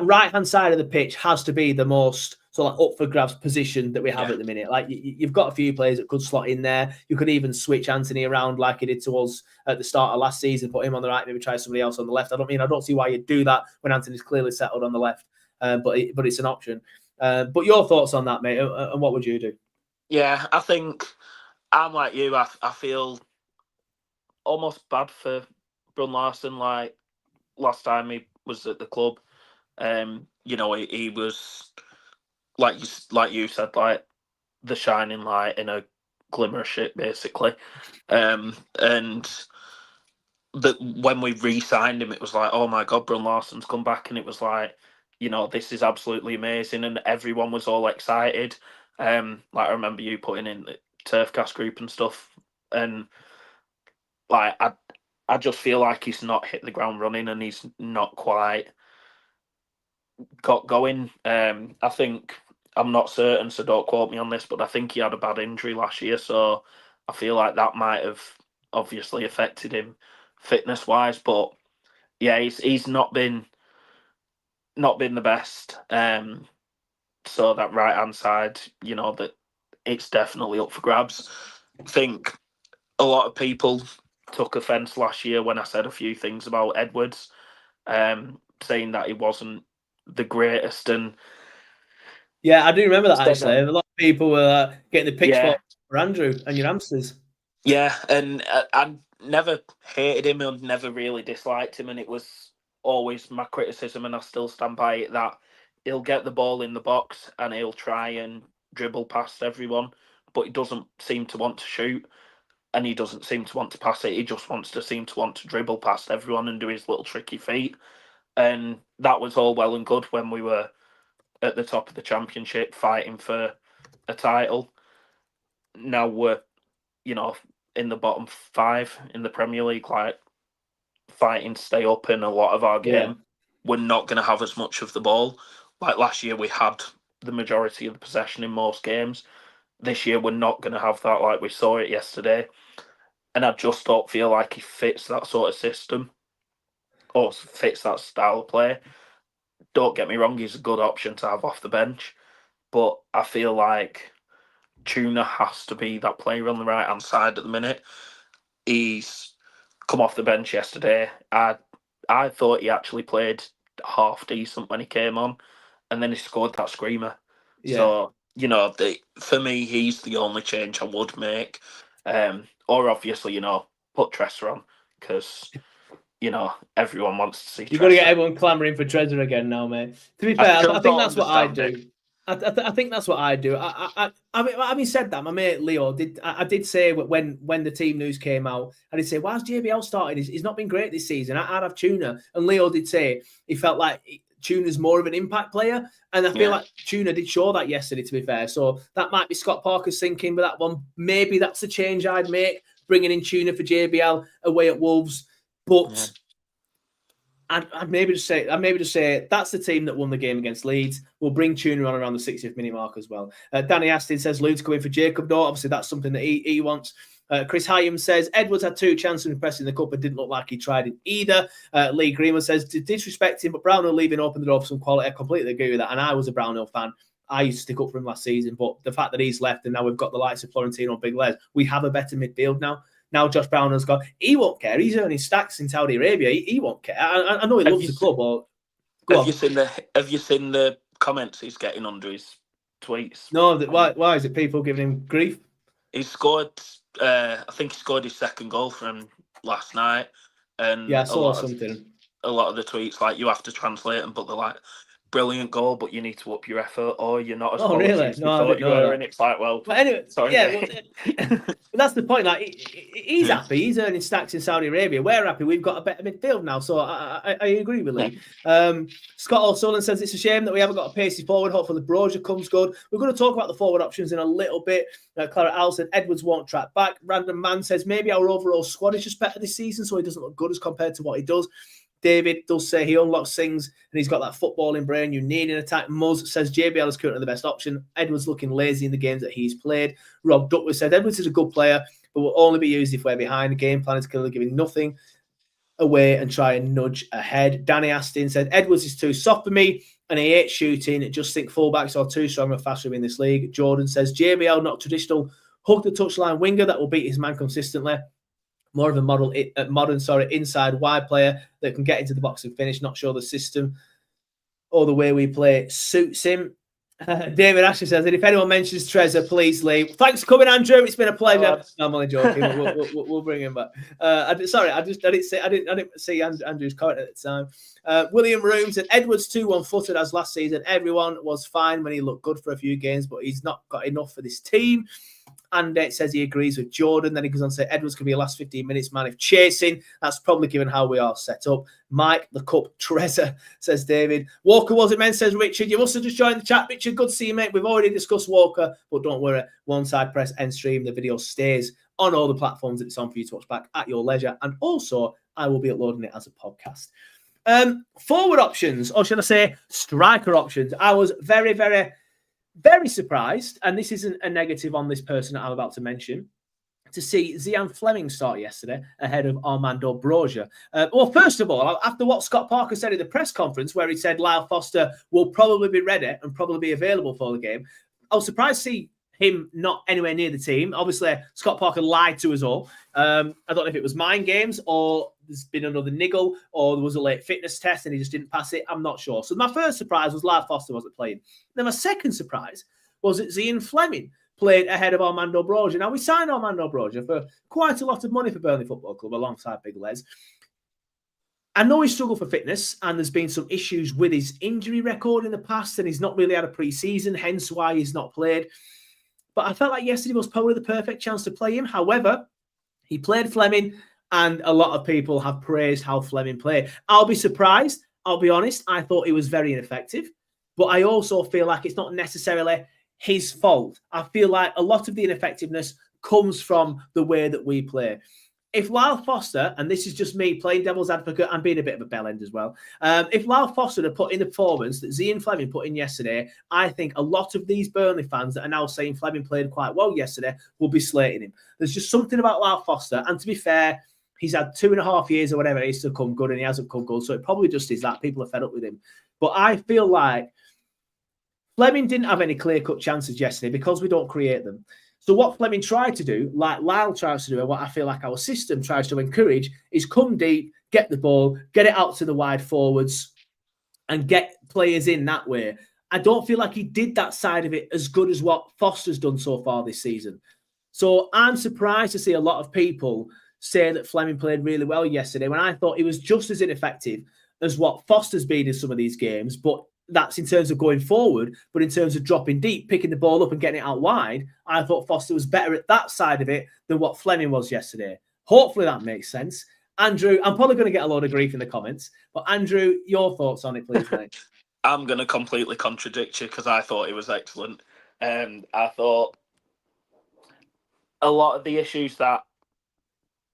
right-hand side of the pitch has to be the most up for grabs position that we have at the minute. Like you've got a few players that could slot in there. You could even switch Anthony around like he did to us at the start of last season, put him on the right, maybe try somebody else on the left. I don't see why you'd do that when Anthony's clearly settled on the left, but it's an option. But your thoughts on that, mate, and what would you do? Yeah, I think I'm like you. I feel almost bad for Brun Larson. Like last time he was at the club, he was like you said, like the shining light in a glimmer of shit, basically. And when we re-signed him, it was like, oh my God, Brun Larson's come back, and it was like, this is absolutely amazing, and everyone was all excited. Like I remember you putting in the TurfCast group and stuff, and like I just feel like he's not hit the ground running, and he's not quite got going. I think, I'm not certain, so don't quote me on this, but I think he had a bad injury last year, so I feel like that might have obviously affected him fitness wise. But yeah, he's not been the best. So that right hand side, that it's definitely up for grabs. I think a lot of people took offence last year when I said a few things about Edwards, saying that he wasn't the greatest. And yeah, I do remember that actually. A lot of people were getting the pitchfork for Andrew and your hamsters. Yeah, and I never hated him and never really disliked him, and it was always my criticism, and I still stand by it, that he'll get the ball in the box and he'll try and dribble past everyone, but he doesn't seem to want to shoot, and he doesn't seem to want to pass it. He just seem to want to dribble past everyone and do his little tricky feet. And that was all well and good when we were at the top of the Championship fighting for a title. Now we're, in the bottom 5 in the Premier League, like fighting to stay up in a lot of our game. We're not going to have as much of the ball. Like last year, we had the majority of the possession in most games. This year, we're not going to have that like we saw it yesterday. And I just don't feel like he fits that sort of system or fits that style of play. Don't get me wrong, he's a good option to have off the bench. But I feel like Tuna has to be that player on the right-hand side at the minute. He's come off the bench yesterday. I thought he actually played half decent when he came on, and then he scored that screamer. Yeah. So, for me, he's the only change I would make. Or obviously, put Tressa on, because everyone wants to see. You've got to get everyone clamouring for Tressa again now, mate. To be fair, I think that's what I do. I think that's what I do. I mean, having said that, my mate Leo did say when the team news came out, I did say, why's JBL started? He's not been great this season. I'd have Tuna, and Leo did say he felt like Tuna's more of an impact player, and I feel like Tuna did show that yesterday. To be fair, so that might be Scott Parker's thinking, but that one maybe that's the change I'd make, bringing in Tuna for JBL away at Wolves, but. I'd maybe just say that's the team that won the game against Leeds. We'll bring Tuna on around the 60th minute mark as well. Danny Astin says Leeds going for Jacob Dort. Obviously, that's something that he wants. Chris Hyam says Edwards had 2 chances of impressing the cup and didn't look like he tried it either. Lee Greenwood says to disrespect him, but Brownhill leaving open the door for some quality. I completely agree with that. And I was a Brownhill fan. I used to stick up for him last season, but the fact that he's left and now we've got the likes of Florentino and Big Les, we have a better midfield now. Now Josh Brownhill's gone. He won't care. He's earning stacks in Saudi Arabia. He won't care. I know he loves the club. Or have you seen the comments he's getting under his tweets? No. Why is it people giving him grief? He scored. I think he scored his second goal from last night. And I saw something. A lot of the tweets, like, you have to translate them, but they're like, brilliant goal, but you need to up your effort, or you're not as quality as you thought you were. And it's like, well, but anyway, sorry. But that's the point. Like, he's happy. He's earning stacks in Saudi Arabia. We're happy. We've got a better midfield now. So I agree with Lee. Scott O'Sullivan says it's a shame that we haven't got a pacey forward. Hopefully, Brozier comes good. We're going to talk about the forward options in a little bit. Clarets Al said Edwards won't track back. Random Man says maybe our overall squad is just better this season, so he doesn't look good as compared to what he does. David does say he unlocks things and he's got that footballing brain you need in attack. Muzz says JBL is currently the best option. Edwards looking lazy in the games that he's played. Rob Duckworth said Edwards is a good player, but will only be used if we're behind. The game plan is clearly giving nothing away and try and nudge ahead. Danny Astin said Edwards is too soft for me and he hates shooting. Just think fullbacks are too strong and faster in this league. Jordan says JBL not traditional hug the touchline winger that will beat his man consistently. More of a modern inside wide player that can get into the box and finish. Not sure the system or the way we play suits him. David Ashley says that if anyone mentions Tressa, please leave. Thanks for coming, Andrew. It's been a pleasure. No, I'm only joking. We'll bring him back. I didn't see Andrew's comment at the time. William Room said Edwards too one-footed as last season. Everyone was fine when he looked good for a few games, but he's not got enough for this team. And it says he agrees with Jordan. Then he goes on to say Edwards could be a last 15 minutes man if chasing. That's probably given how we are set up. Mike, the cup, Tressa, says David. Walker wasn't meant, says Richard. You must have just joined the chat. Richard, good to see you, mate. We've already discussed Walker, but don't worry. Once I press end stream, the video stays on all the platforms it's on for you to watch back at your leisure. And also, I will be uploading it as a podcast. Forward options, or should I say striker options. I was very, very... very surprised, and this isn't a negative on this person that I'm about to mention, to see Zian Fleming start yesterday ahead of Armando Brozier. Well, first of all, after what Scott Parker said at the press conference, where he said Lyle Foster will probably be ready and probably be available for the game, I was surprised to see him not anywhere near the team. Obviously, Scott Parker lied to us all. I don't know if it was mind games or there's been another niggle or there was a late fitness test and he just didn't pass it. I'm not sure. So my first surprise was Lyle Foster wasn't playing. Then my second surprise was that Zian Fleming played ahead of Armando Brozier. Now, we signed Armando Brozier for quite a lot of money for Burnley Football Club alongside Big Les. I know he struggled for fitness, and there's been some issues with his injury record in the past, and he's not really had a pre-season, hence why he's not played. But I felt like yesterday was probably the perfect chance to play him. However, he played Fleming, and a lot of people have praised how Fleming played. I'll be surprised. I'll be honest. I thought he was very ineffective. But I also feel like it's not necessarily his fault. I feel like a lot of the ineffectiveness comes from the way that we play. If Lyle Foster, and this is just me playing devil's advocate and being a bit of a bellend as well, if Lyle Foster had put in the performance that Zian Fleming put in yesterday, I think a lot of these Burnley fans that are now saying Fleming played quite well yesterday will be slating him. There's just something about Lyle Foster, and to be fair, he's had 2.5 years or whatever it is to come good, and he hasn't come good, so it probably just is that people are fed up with him. But I feel like Fleming didn't have any clear-cut chances yesterday because we don't create them. So what Fleming tried to do, like Lyle tries to do, and what I feel like our system tries to encourage, is come deep, get the ball, get it out to the wide forwards, and get players in that way. I don't feel like he did that side of it as good as what Foster's done so far this season. So I'm surprised to see a lot of people say that Fleming played really well yesterday when I thought he was just as ineffective as what Foster's been in some of these games, but that's in terms of going forward, but in terms of dropping deep, picking the ball up and getting it out wide, I thought Foster was better at that side of it than what Fleming was yesterday. Hopefully that makes sense. Andrew, I'm probably going to get a lot of grief in the comments, but Andrew, your thoughts on it, please, mate. I'm going to completely contradict you because I thought it was excellent. I thought a lot of the issues that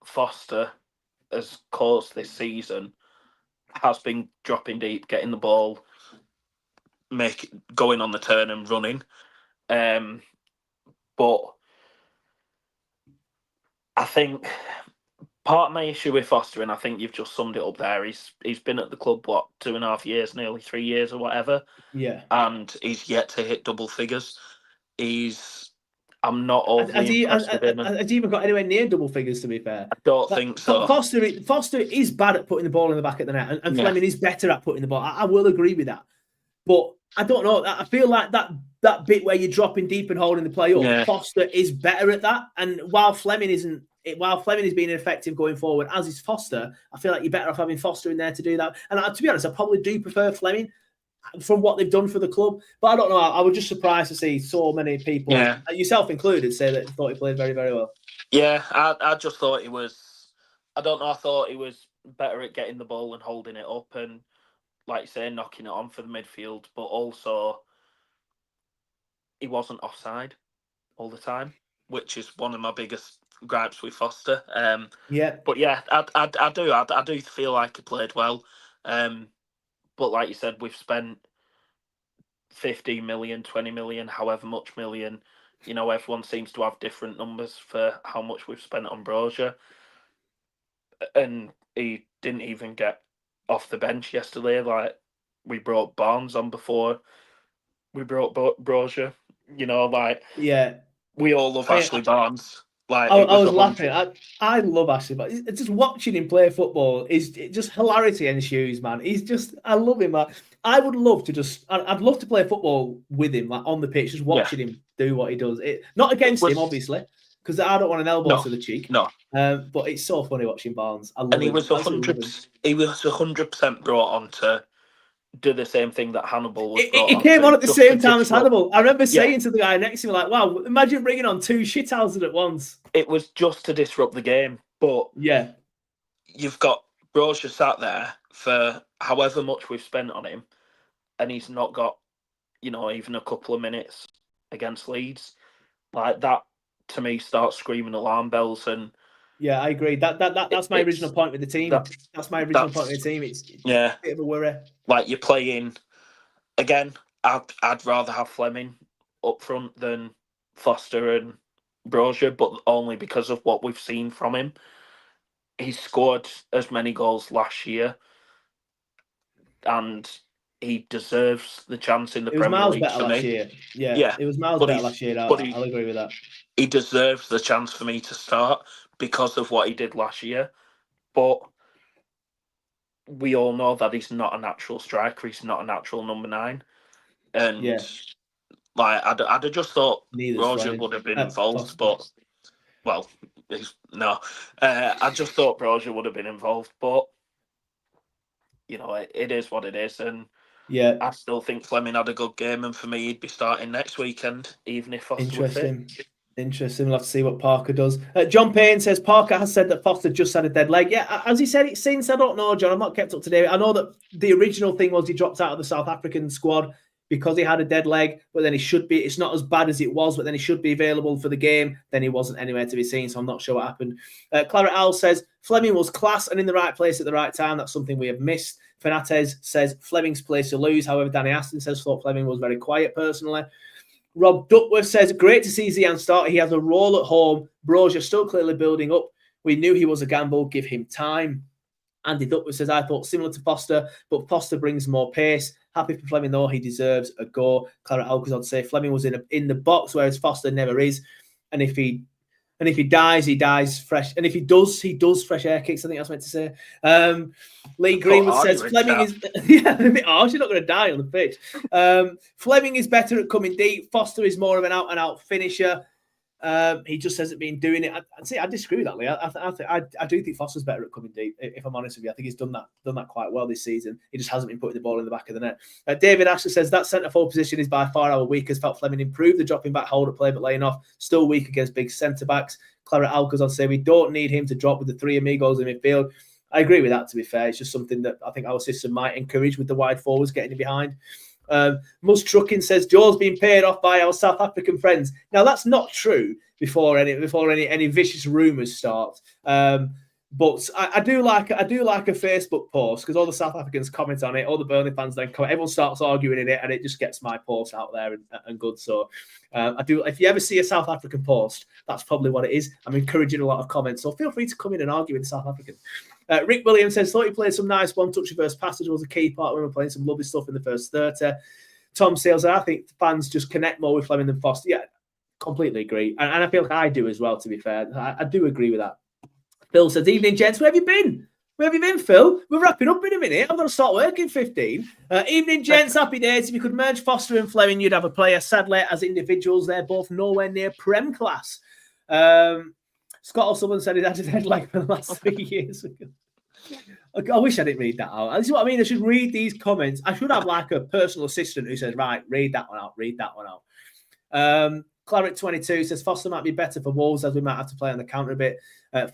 Foster has caused this season has been dropping deep, getting the ball, going on the turn and running. But I think part of my issue with Foster, and I think you've just summed it up there, he's been at the club, 2.5 years, nearly 3 years or whatever. Yeah. And he's yet to hit double figures. I'm not overly impressed with him. Has he even got anywhere near double figures, to be fair? I don't think so. Foster is bad at putting the ball in the back of the net, and Fleming is better at putting the ball. I will agree with that. But I don't know. I feel like that bit where you're dropping deep and holding the play up, Foster is better at that. And while Fleming is being effective going forward, as is Foster, I feel like you're better off having Foster in there to do that. And to be honest, I probably do prefer Fleming from what they've done for the club. But I don't know. I was just surprised to see so many people, yourself included, say that thought he played very, very well. Yeah, I just thought he was. I don't know. I thought he was better at getting the ball and holding it up, and like you say, knocking it on for the midfield. But also, he wasn't offside all the time, which is one of my biggest gripes with Foster. But yeah, I do feel like he played well. But like you said, we've spent 15 million, 20 million, however much million. You know, everyone seems to have different numbers for how much we've spent on Brozier. And he didn't even get off the bench yesterday. Like, we brought Barnes on before we brought Brozier. You know, like, we all love Ashley Barnes. Like, I was laughing. I love Ashley, but just watching him play football is just hilarity ensues, man. I love him, man. I'd love to play football with him, like on the pitch, just watching him do what he does. Not against him, obviously, because I don't want an elbow to the cheek. No. But it's so funny watching Barnes. I love him. He was 100% brought on to do the same thing that Hannibal was brought on. He came on at the same time as Hannibal. I remember saying to the guy next to me, like, wow, imagine bringing on two shithouses at once. It was just to disrupt the game. But you've got Brozier sat there for however much we've spent on him, and he's not got, even a couple of minutes against Leeds. Like, that, to me, starts screaming alarm bells. And yeah, I agree. That's my original point with the team. That's my original point with the team. It's a bit of a worry. Like, you're playing again. I'd rather have Fleming up front than Foster and Brozier, but only because of what we've seen from him. He scored as many goals last year, and he deserves the chance in the Premier League. It was miles better last year. Yeah, it was miles better last year. I'll agree with that. He deserves the chance for me to start because of what he did last year. But we all know that he's not a natural striker. He's not a natural number 9. And like, I'd have just thought Brozier would have been involved, but I just thought Brozier would have been involved. But it is what it is. And Yeah, I still think Fleming had a good game, and for me, he'd be starting next weekend, even if Foster were fit. Interesting. We'll have to see what Parker does. John Payne says Parker has said that Foster just had a dead leg. Yeah, has he said it since? I don't know, John. I'm not kept up to date. I know that the original thing was he dropped out of the South African squad because he had a dead leg, but then he should be. It's not as bad as it was, but then he should be available for the game. Then he wasn't anywhere to be seen, so I'm not sure what happened. Claret Al says Fleming was class and in the right place at the right time. That's something we have missed. Fernandez says Fleming's place to lose. However, Danny Aston says thought Fleming was very quiet personally. Rob Duckworth says, great to see Zian start. He has a role at home. Brozier still clearly building up. We knew he was a gamble. Give him time. Andy Duckworth says, I thought similar to Foster, but Foster brings more pace. Happy for Fleming, though. He deserves a go. Claret Alcazar say Fleming was in the box, whereas Foster never is. And if he dies, he dies fresh. And if he does fresh air kicks, I think that's meant to say. Lee Greenwood says Fleming is a bit harsh. You're not going to die on the pitch. Fleming is better at coming deep. Foster is more of an out-and-out finisher. He just hasn't been doing it. I disagree with that, Lee. I do think Foster's better at coming deep, if I'm honest with you. I think he's done that quite well this season. He just hasn't been putting the ball in the back of the net. David Asher says that centre-forward position is by far our weakest. Felt Fleming improved the dropping back hold at play, but laying off. Still weak against big centre-backs. Claret Alcazar say we don't need him to drop with the three amigos in midfield. I agree with that, to be fair. It's just something that I think our system might encourage with the wide forwards getting in behind. Mus Trucking says Joe's been paid off by our South African friends. Now that's not true before any vicious rumours start. But I do like a Facebook post because all the South Africans comment on it, all the Burnley fans then comment, everyone starts arguing in it, and it just gets my post out there and good. So I do. If you ever see a South African post, that's probably what it is. I'm encouraging a lot of comments, so feel free to come in and argue with the South African. Rick Williams says, thought he played some nice one-touch reverse passes, was a key part when we were playing some lovely stuff in the first 30. Tom Sales, I think fans just connect more with Fleming than Foster. Yeah, completely agree. And I feel like I do as well, to be fair. I do agree with that. Phil says, evening, gents. Where have you been? Where have you been, Phil? We're wrapping up in a minute. I'm going to start work in 15. Evening, gents. Happy days. If you could merge Foster and Fleming, you'd have a player. Sadly, as individuals, they're both nowhere near Prem class. Scott O'Sullivan said he had a dead leg for the last 3 years. I wish I didn't read that out. This is what I mean. I should read these comments. I should have like a personal assistant who says, right, read that one out. Claret 22 says Foster might be better for Wolves as we might have to play on the counter a bit.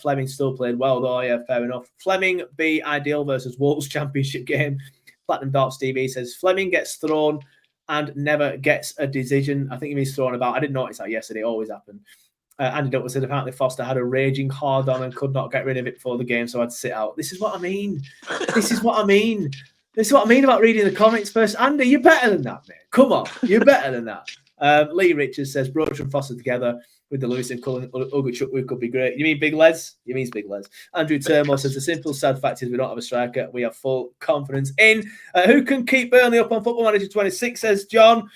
Fleming still played well though. Yeah, fair enough. Fleming be ideal versus Wolves championship game. Platinum Darts TV says Fleming gets thrown and never gets a decision. I think he means thrown about. I didn't notice that yesterday. It always happened. Andy Duckworth said apparently Foster had a raging hard on and could not get rid of it before the game, so I had to sit out. This is what I mean. This is what I mean about reading the comments first. Andy, you're better than that, mate. Come on, you're better than that. Lee Richards says Brozier and Foster together with the Lewis and Cullen Ugochukwu could be great. You mean Big Les? You mean Big Les. Andrew Turmo says the simple sad fact is we don't have a striker. We have full confidence in. Who can keep Burnley up on Football Manager 26, says John.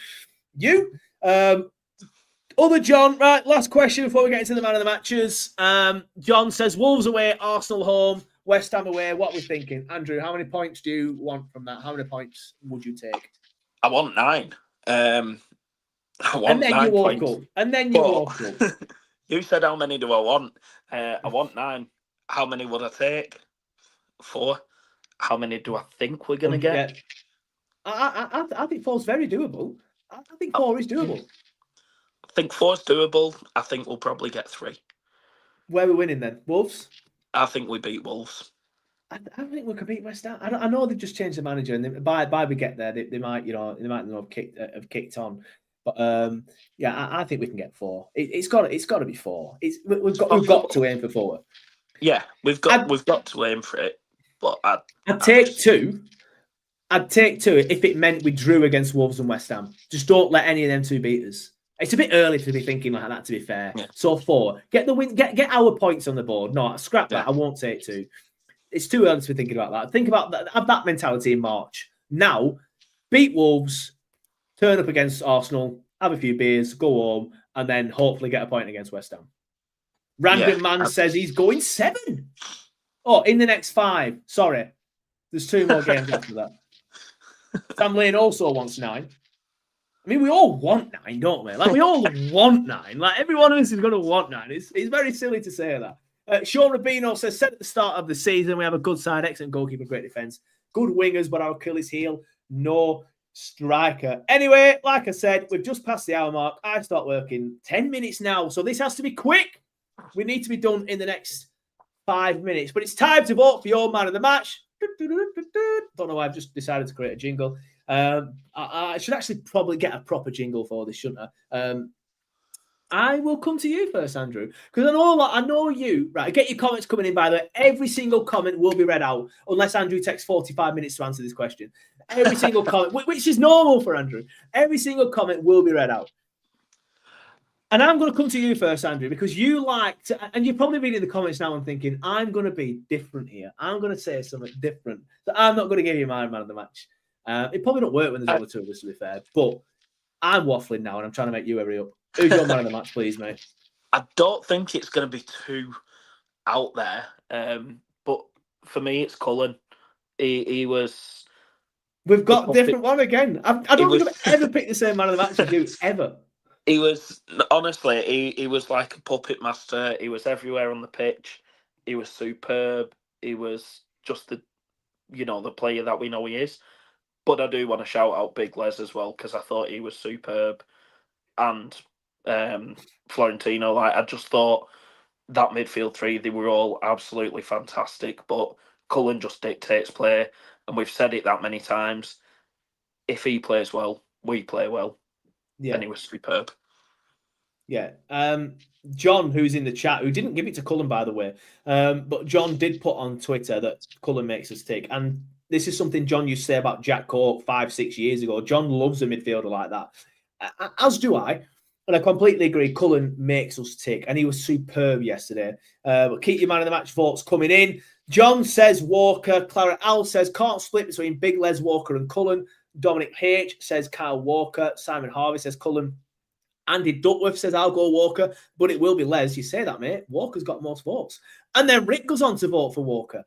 You. Other John, right, last question before we get into the man of the matches. John says Wolves away, Arsenal home, West Ham away. What are we thinking? Andrew, how many points do you want from that? How many points would you take? I want 9. I want and then 9 you walk points. up. And then you walk up. You said how many do I want? I want 9. How many would I take? 4. How many do I think we're going to get? I think 4 is very doable. I think 4 is doable. I think 4 is doable. I think we'll probably get 3. Where are we winning then? Wolves? I think we beat Wolves. I think we could beat West Ham. I know they've just changed the manager, and by we get there, they might have kicked on. But I think we can get 4. It's got to be 4. We've got to aim for 4. Yeah, we've got to aim for it. But I'd take 2. I'd take 2 if it meant we drew against Wolves and West Ham. Just don't let any of them 2 beat us. It's a bit early to be thinking like that, to be fair. Yeah. So 4. Get the win. Get our points on the board. No, scrap that. I won't take 2. It's too early to be thinking about that. Think about that. Have that mentality in March. Now, beat Wolves, turn up against Arsenal, have a few beers, go home, and then hopefully get a point against West Ham. Random man says he's going 7. Oh, in the next 5. Sorry. There's 2 more games after that. Sam Lane also wants 9. I mean, we all want 9, don't we? Like, we all want 9. Like, every one of us is going to want 9. It's very silly to say that. Sean Rubino says, said at the start of the season, we have a good side, excellent goalkeeper, great defence. Good wingers, but our Achilles heel, no striker. Anyway, like I said, we've just passed the hour mark. I start working 10 minutes now, so this has to be quick. We need to be done in the next 5 minutes, but it's time to vote for your man of the match. Don't know why I've just decided to create a jingle. I should actually probably get a proper jingle for this, shouldn't I? I will come to you first, Andrew, because I know you. Right, get your comments coming in, by the way. Every single comment will be read out, unless Andrew takes 45 minutes to answer this question. Every single comment, which is normal for Andrew. Every single comment will be read out. And I'm going to come to you first, Andrew, because you like to, and you're probably reading the comments now and thinking, I'm going to be different here. I'm going to say something different. So I'm not going to give you my man of the match. It probably don't work when there's only two of us, to be fair. But I'm waffling now, and I'm trying to make you hurry up. Who's your man of the match, please, mate? I don't think it's going to be too out there. But for me, it's Cullen. He was... We've got a different one again. I don't think I've ever picked the same man of the match as you, ever. He was, honestly, he was like a puppet master. He was everywhere on the pitch. He was superb. He was just the player that we know he is. But I do want to shout out Big Les as well, because I thought he was superb. And Florentino, I just thought that midfield three, they were all absolutely fantastic. But Cullen just dictates play. And we've said it that many times. If he plays well, we play well. Yeah. And he was superb. Yeah. John, who's in the chat, who didn't give it to Cullen, by the way, but John did put on Twitter that Cullen makes us tick. And this is something John used to say about Jack Cork 5-6 years ago. John loves a midfielder like that, as do I. And I completely agree. Cullen makes us tick, and he was superb yesterday. But keep your man of the match votes coming in. John says Walker. Clara Al says can't split between Big Les, Walker, and Cullen. Dominic H says Kyle Walker. Simon Harvey says Cullen. Andy Duckworth says I'll go Walker, but it will be Les. You say that, mate. Walker's got most votes. And then Rick goes on to vote for Walker.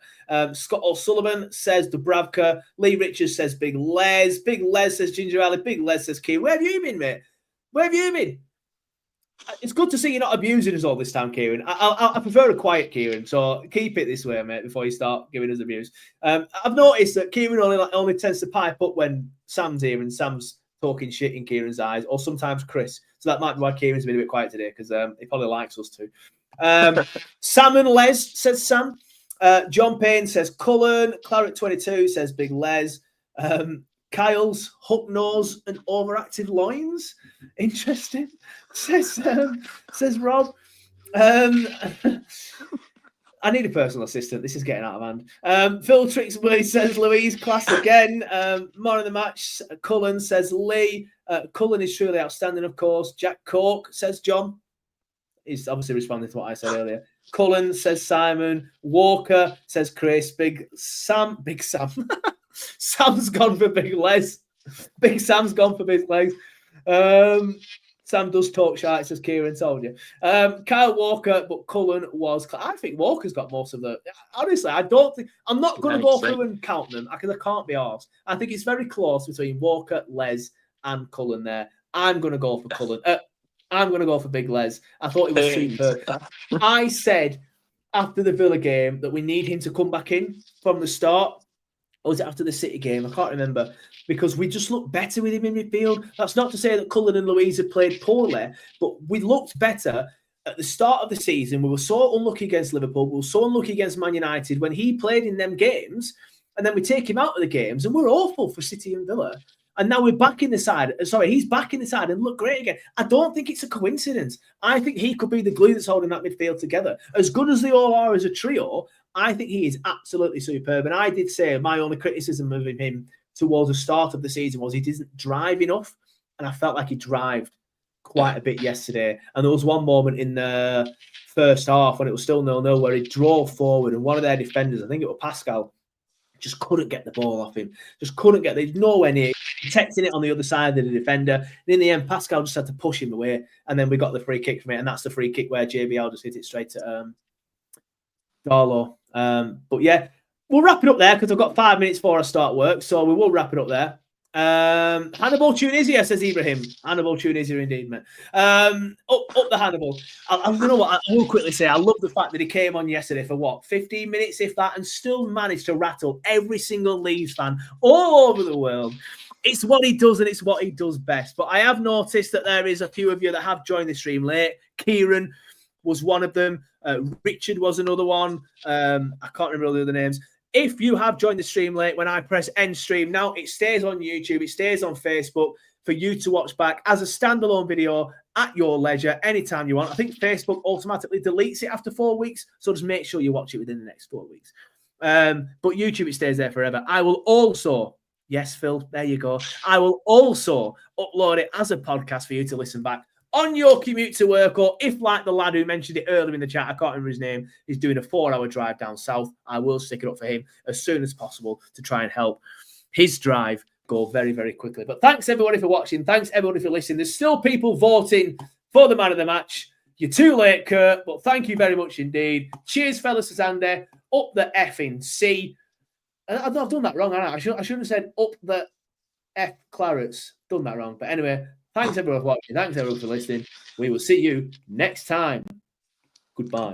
Scott O'Sullivan says Dubravka. Lee Richards says Big Les. Big Les says Ginger Ali. Big Les says Kieran. Where have you been, mate? Where have you been? It's good to see you're not abusing us all this time, Kieran. I prefer a quiet Kieran, so keep it this way, mate, before you start giving us abuse. I've noticed that Kieran only tends to pipe up when Sam's here and Sam's talking shit in Kieran's eyes, or sometimes Chris. So that might be why Kieran's been a bit quiet today, because he probably likes us too. Sam and Les says Sam. John Payne says Cullen. Claret 22 says Big Les. Kyle's hook nose and overactive loins. Interesting. Says Rob. I need a personal assistant. This is getting out of hand. Phil Trixbury says Louise, class again. Man of the match, Cullen says Lee. Cullen is truly outstanding, of course. Jack Cork says John. He's obviously responding to what I said earlier. Cullen says Simon. Walker says Chris. Big Sam. Sam's gone for Big Les. Big Sam's gone for Big Les. Sam does talk shite, says Kieran, told you. Kyle Walker, but Cullen was... I think Walker's got most of the... Honestly, I don't think... I'm not going to go through and count them, because I can't be arsed. I think it's very close between Walker, Les, and Cullen there. I'm going to go for Cullen. I'm going to go for Big Les. I thought he was superb. I said after the Villa game that we need him to come back in from the start. Or was it after the City game? I can't remember. Because we just looked better with him in midfield. That's not to say that Cullen and Louise had played poorly, but we looked better at the start of the season. We were so unlucky against Liverpool. We were so unlucky against Man United when he played in them games. And then we take him out of the games and we're awful for City and Villa. And now we're back in the side. Sorry, he's back in the side and look great again. I don't think it's a coincidence. I think he could be the glue that's holding that midfield together. As good as they all are as a trio, I think he is absolutely superb. And I did say my only criticism of him towards the start of the season was he didn't drive enough. And I felt like he drived quite a bit yesterday. And there was one moment in the first half when it was still 0-0 where he drove forward and one of their defenders, I think it was Pascal, just couldn't get the ball off him. Just couldn't get there. Nowhere near. Protecting it on the other side of the defender. And in the end, Pascal just had to push him away. And then we got the free kick from it. And that's the free kick where JBL just hit it straight at Darlow. But yeah, we'll wrap it up there because I've got 5 minutes before I start work. So we will wrap it up there. Hannibal Tunisia, says Ibrahim. Hannibal Tunisia, indeed, mate. Up the Hannibal. You know what? I will quickly say I love the fact that he came on yesterday for what, 15 minutes, if that, and still managed to rattle every single Leeds fan all over the world. It's what he does, and it's what he does best. But I have noticed that there is a few of you that have joined the stream late. Kieran was one of them. Richard was another one. I can't remember all the other names. If you have joined the stream late, when I press end stream, now it stays on YouTube, it stays on Facebook for you to watch back as a standalone video at your leisure, anytime you want. I think Facebook automatically deletes it after 4 weeks, so just make sure you watch it within the next 4 weeks. But YouTube, it stays there forever. I will also, yes, Phil, there you go. I will also upload it as a podcast for you to listen back on your commute to work, or if, like the lad who mentioned it earlier in the chat, I can't remember his name, he's doing a 4-hour drive down south, I will stick it up for him as soon as possible to try and help his drive go very, very quickly. But thanks, everybody, for watching. Thanks, everybody, for listening. There's still people voting for the man of the match. You're too late, Kurt, but thank you very much indeed. Cheers, fellas, to Andy. Up the effing C. I've done that wrong, haven't I? I shouldn't have said up the F Clarets. Done that wrong. But anyway, thanks everyone for watching. Thanks everyone for listening. We will see you next time. Goodbye.